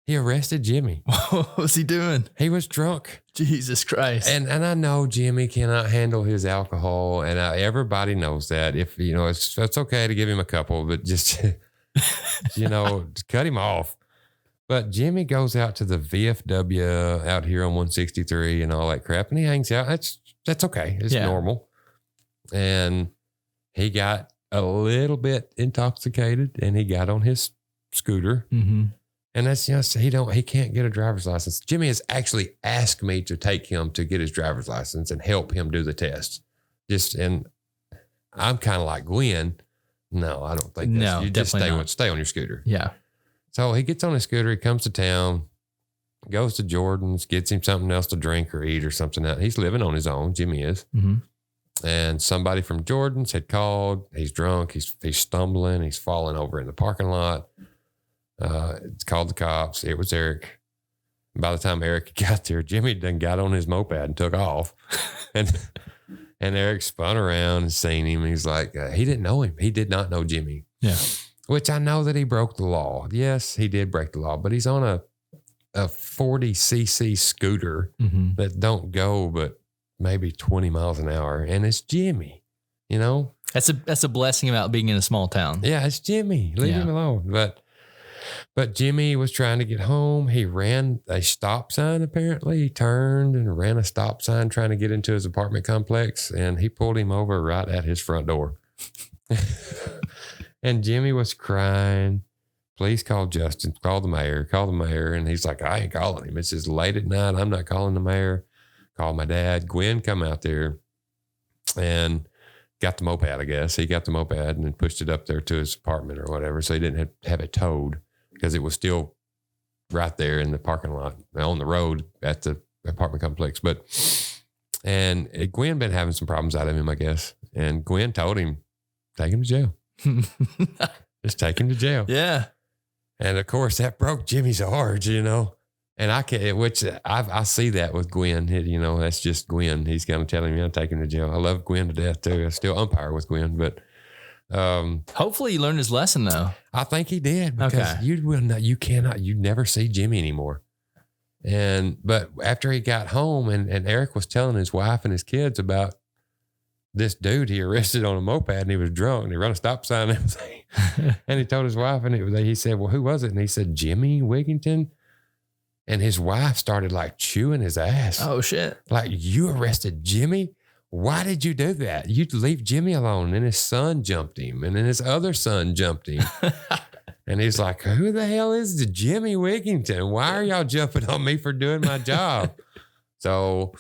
What was he doing? He was drunk. Jesus Christ. And I know Jimmy cannot handle his alcohol. And everybody knows that. If, it's okay to give him a couple, but just, cut him off. But Jimmy goes out to the VFW out here on 163 and all that crap. And he hangs out. That's okay. It's normal. And he got a little bit intoxicated and he got on his scooter. Mm-hmm. And that's he can't get a driver's license. Jimmy has actually asked me to take him to get his driver's license and help him do the test. And I'm kind of like, Gwen, no, I don't think that's, no, you just not. Stay on your scooter. Yeah. So he gets on his scooter, he comes to town, goes to Jordan's, gets him something else to drink or eat or something else. He's living on his own, Jimmy is. Mm-hmm. And somebody from Jordan's had called. He's drunk, he's stumbling, he's falling over in the parking lot. It's called the cops. It was Eric. By the time Eric got there, Jimmy done got on his moped and took off. and Eric spun around and seen him. He's like, he didn't know him. He did not know Jimmy. Yeah. Which I know that he broke the law. Yes, he did break the law, but he's on a 40cc scooter that don't go but maybe 20 miles an hour. And it's Jimmy, That's a blessing about being in a small town. Yeah, it's Jimmy. Leave him alone. But Jimmy was trying to get home. He ran a stop sign, apparently. He turned and ran a stop sign trying to get into his apartment complex, and he pulled him over right at his front door. And Jimmy was crying. Please call Justin, call the mayor. And he's like, I ain't calling him. It's just late at night. I'm not calling the mayor. Call my dad. Gwen come out there and got the moped, I guess. He got the moped and then pushed it up there to his apartment or whatever. So he didn't have it towed, because it was still right there in the parking lot on the road at the apartment complex. And Gwen been having some problems out of him, I guess. And Gwen told him, take him to jail. Just take him to jail. Yeah. And of course that broke Jimmy's heart, And I see that with Gwen, that's just Gwen. He's kind of telling me I'm taking him to jail. I love Gwen to death too. I still umpire with Gwen, but hopefully he learned his lesson though. I think he did, because you never see Jimmy anymore. But after he got home and Eric was telling his wife and his kids about this dude he arrested on a moped, and he was drunk and he ran a stop sign and everything. And he told his wife, and he said, well, who was it? And he said, Jimmy Wigginton. And his wife started like chewing his ass. Oh shit. Like, you arrested Jimmy? why did you do that? You'd leave Jimmy alone. And his son jumped him. And then his other son jumped him. And he's like, who the hell is the Jimmy Wigington? Why are y'all jumping on me for doing my job? So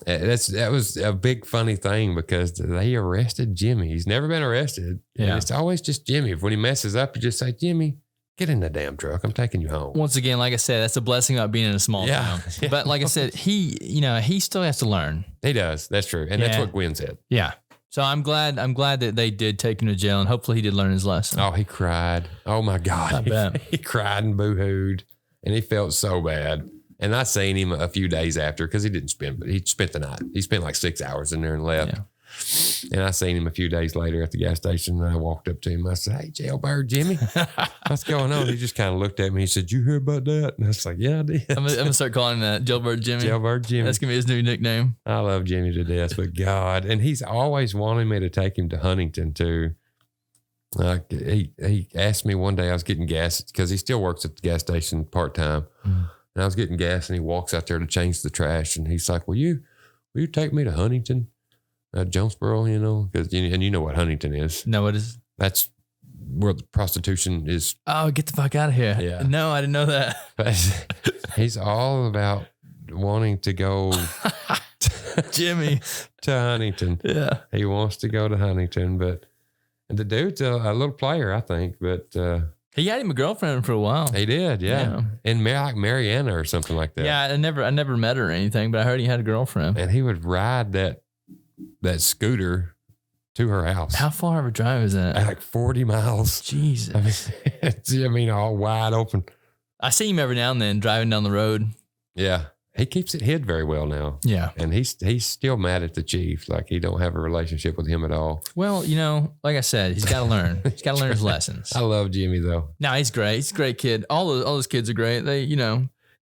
that was a big funny thing because they arrested Jimmy. He's never been arrested. Yeah. And it's always just Jimmy. When he messes up, you just say, Jimmy, get in the damn truck. I'm taking you home. Once again, like I said, that's a blessing about being in a small town. Yeah. But like I said, he still has to learn. He does. That's true. And that's what Gwen said. Yeah. So I'm glad that they did take him to jail, and hopefully he did learn his lesson. Oh, he cried. Oh my God. I bet. He cried and boo-hooed, and he felt so bad. And I seen him a few days after because he spent the night. He spent like 6 hours in there and left. Yeah. And I seen him a few days later at the gas station, and I walked up to him. I said, hey, Jailbird Jimmy, what's going on? He just kind of looked at me. He said, you hear about that? And I was like, yeah, I did. I'm going to start calling him that, Jailbird Jimmy. Jailbird Jimmy. That's going to be his new nickname. I love Jimmy to death, but God. And he's always wanting me to take him to Huntington too. He asked me one day, I was getting gas because he still works at the gas station part-time. Mm. And I was getting gas, and he walks out there to change the trash. And he's like, will you take me to Huntington? Jonesboro, because you know what Huntington is. No, what is? That's where the prostitution is. Oh, get the fuck out of here. Yeah. No, I didn't know that. He's all about wanting to go Jimmy to Huntington. Yeah. He wants to go to Huntington, but the dude's a little player, I think, but he had him a girlfriend for a while. He did, yeah. And like Mariana or something like that. Yeah, I never met her or anything, but I heard he had a girlfriend. And he would ride that scooter to her house. How far of a drive is that? Like 40 miles. Jesus. I mean, all wide open. I see him every now and then driving down the road. Yeah. He keeps it hid very well now. Yeah. And he's still mad at the chief. Like he don't have a relationship with him at all. Well, like I said, he's got to learn. He's got to learn his lessons. I love Jimmy though. No, he's great. He's a great kid. All those kids are great.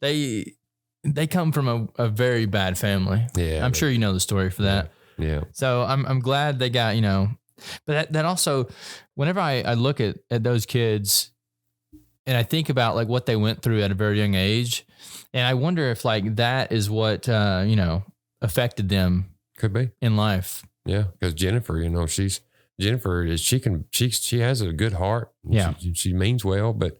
They come from a very bad family. Yeah. I'm sure you know the story for that. Yeah. So I'm glad they got, but that also, whenever I look at those kids and I think about like what they went through at a very young age, and I wonder if like that is what, affected them. Could be in life. Yeah. Because Jennifer, she has a good heart. Yeah. She means well, but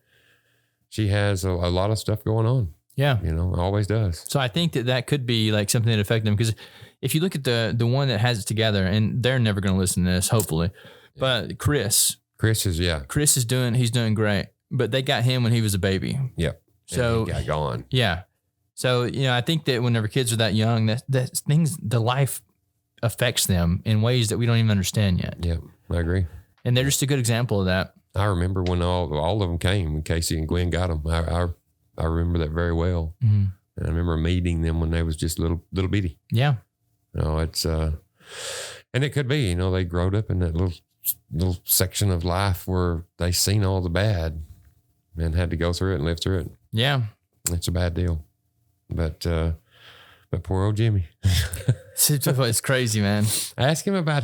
she has a lot of stuff going on. Yeah. Always does. So I think that could be like something that affected them. Because if you look at the one that has it together, and they're never going to listen to this, hopefully, but Chris is doing great, but they got him when he was a baby. Yep. So he got gone. Yeah. So, I think that whenever kids are that young, the life affects them in ways that we don't even understand yet. Yeah, I agree. And they're just a good example of that. I remember when all of them came, when Casey and Gwen got them. I remember that very well. Mm-hmm. And I remember meeting them when they was just little bitty. Yeah. It's and it could be, they growed up in that little section of life where they seen all the bad and had to go through it and live through it. Yeah. It's a bad deal. But poor old Jimmy. It's crazy, man. Ask him about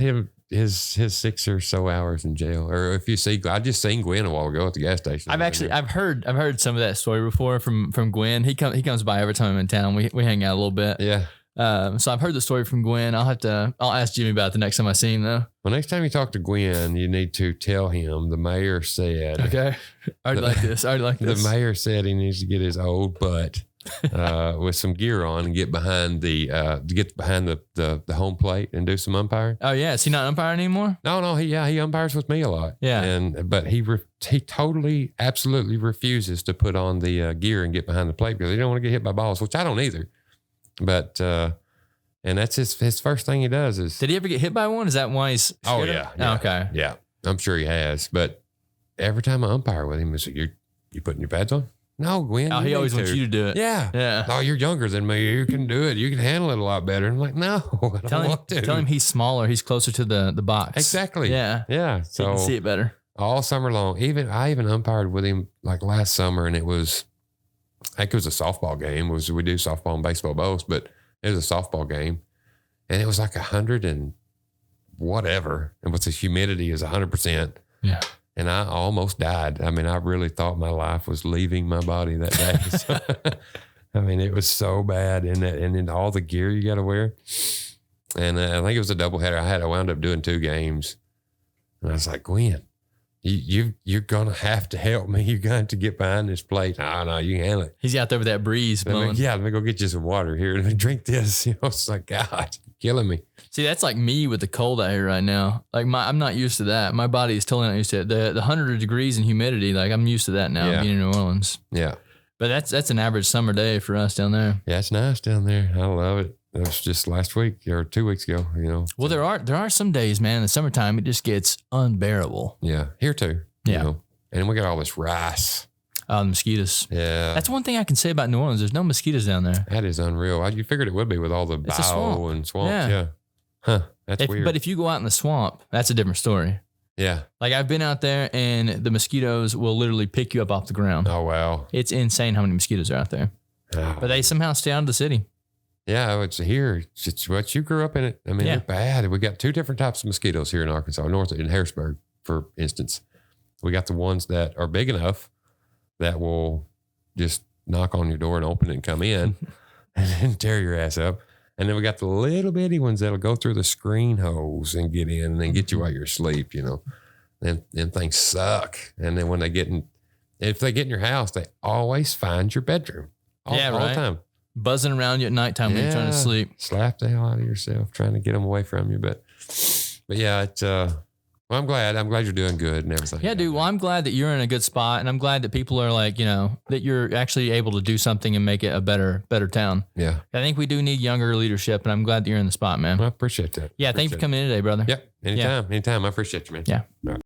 his 6 or so hours in jail. Or if you see, I just seen Gwen a while ago at the gas station. I've heard some of that story before from Gwen. He comes by every time I'm in town. We hang out a little bit. Yeah. So I've heard the story from Gwen. I'll ask Jimmy about it the next time I see him though. Well, next time you talk to Gwen, you need to tell him the mayor said. Okay. I already like this. The mayor said he needs to get his old butt with some gear on and get behind the home plate and do some umpiring. Oh yeah, is he not umpiring anymore? No, he umpires with me a lot. Yeah, but he totally, absolutely refuses to put on the gear and get behind the plate because he don't want to get hit by balls, which I don't either. But and that's his first thing he does is. Did he ever get hit by one? Is that why he's? Oh yeah. Oh, okay. Yeah, I'm sure he has. But every time I umpire with him, it's like, you putting your pads on? No, Gwen. Oh, he always wants you to do it. Yeah. Yeah. Oh, you're younger than me. You can do it. You can handle it a lot better. I'm like, no, I don't want to. Tell him he's smaller. He's closer to the box. Exactly. Yeah. Yeah. So you can see it better. All summer long. I even umpired with him like last summer, and I think it was a softball game. We do softball and baseball both, but it was a softball game, and it was like 100 and whatever, and with the humidity is 100%. Yeah. And I almost died. I mean, I really thought my life was leaving my body that day. So, I mean, it was so bad, and then all the gear you got to wear. And I think it was a doubleheader. I wound up doing 2 games. And I was like, Gwen, you're going to have to help me. You're going to get behind this plate. No, you can handle it. He's out there with that breeze blowing. Let me go get you some water here. Let me drink this. It's like, God, you're killing me. See, that's like me with the cold out here right now. Like I'm not used to that. My body is totally not used to it. The 100 degrees and humidity, like I'm used to that now being in New Orleans. Yeah. But that's an average summer day for us down there. Yeah, it's nice down there. I love it. It was just last week or 2 weeks ago, Well, there are some days, man, in the summertime, it just gets unbearable. Yeah. Here too. Yeah. And we got all this rice. The mosquitoes. Yeah. That's one thing I can say about New Orleans. There's no mosquitoes down there. That is unreal. You figured it would be with all the bow and swamps. Yeah. Huh. That's weird. But if you go out in the swamp, that's a different story. Yeah. Like I've been out there and the mosquitoes will literally pick you up off the ground. Oh, wow. It's insane how many mosquitoes are out there. Oh. But they somehow stay out of the city. Yeah, it's here. It's what you grew up in it. I mean, they're bad. We got 2 different types of mosquitoes here in Arkansas, north in Harrisburg, for instance. We got the ones that are big enough that will just knock on your door and open it and come in and then tear your ass up. And then we got the little bitty ones that'll go through the screen holes and get in and then get you while you're asleep, Them things suck. And then when if they get in your house, they always find your bedroom. All the time. Buzzing around you at nighttime when you're trying to sleep. Slap the hell out of yourself trying to get them away from you. But yeah, it's, well, I'm glad you're doing good and everything. Yeah, dude. Well, I'm glad that you're in a good spot, and I'm glad that people are like, that you're actually able to do something and make it a better town. Yeah. I think we do need younger leadership, and I'm glad that you're in the spot, man. Well, I appreciate that. Yeah. Thanks for coming in today, brother. Yep. Anytime. I appreciate you, man. Yeah. All right.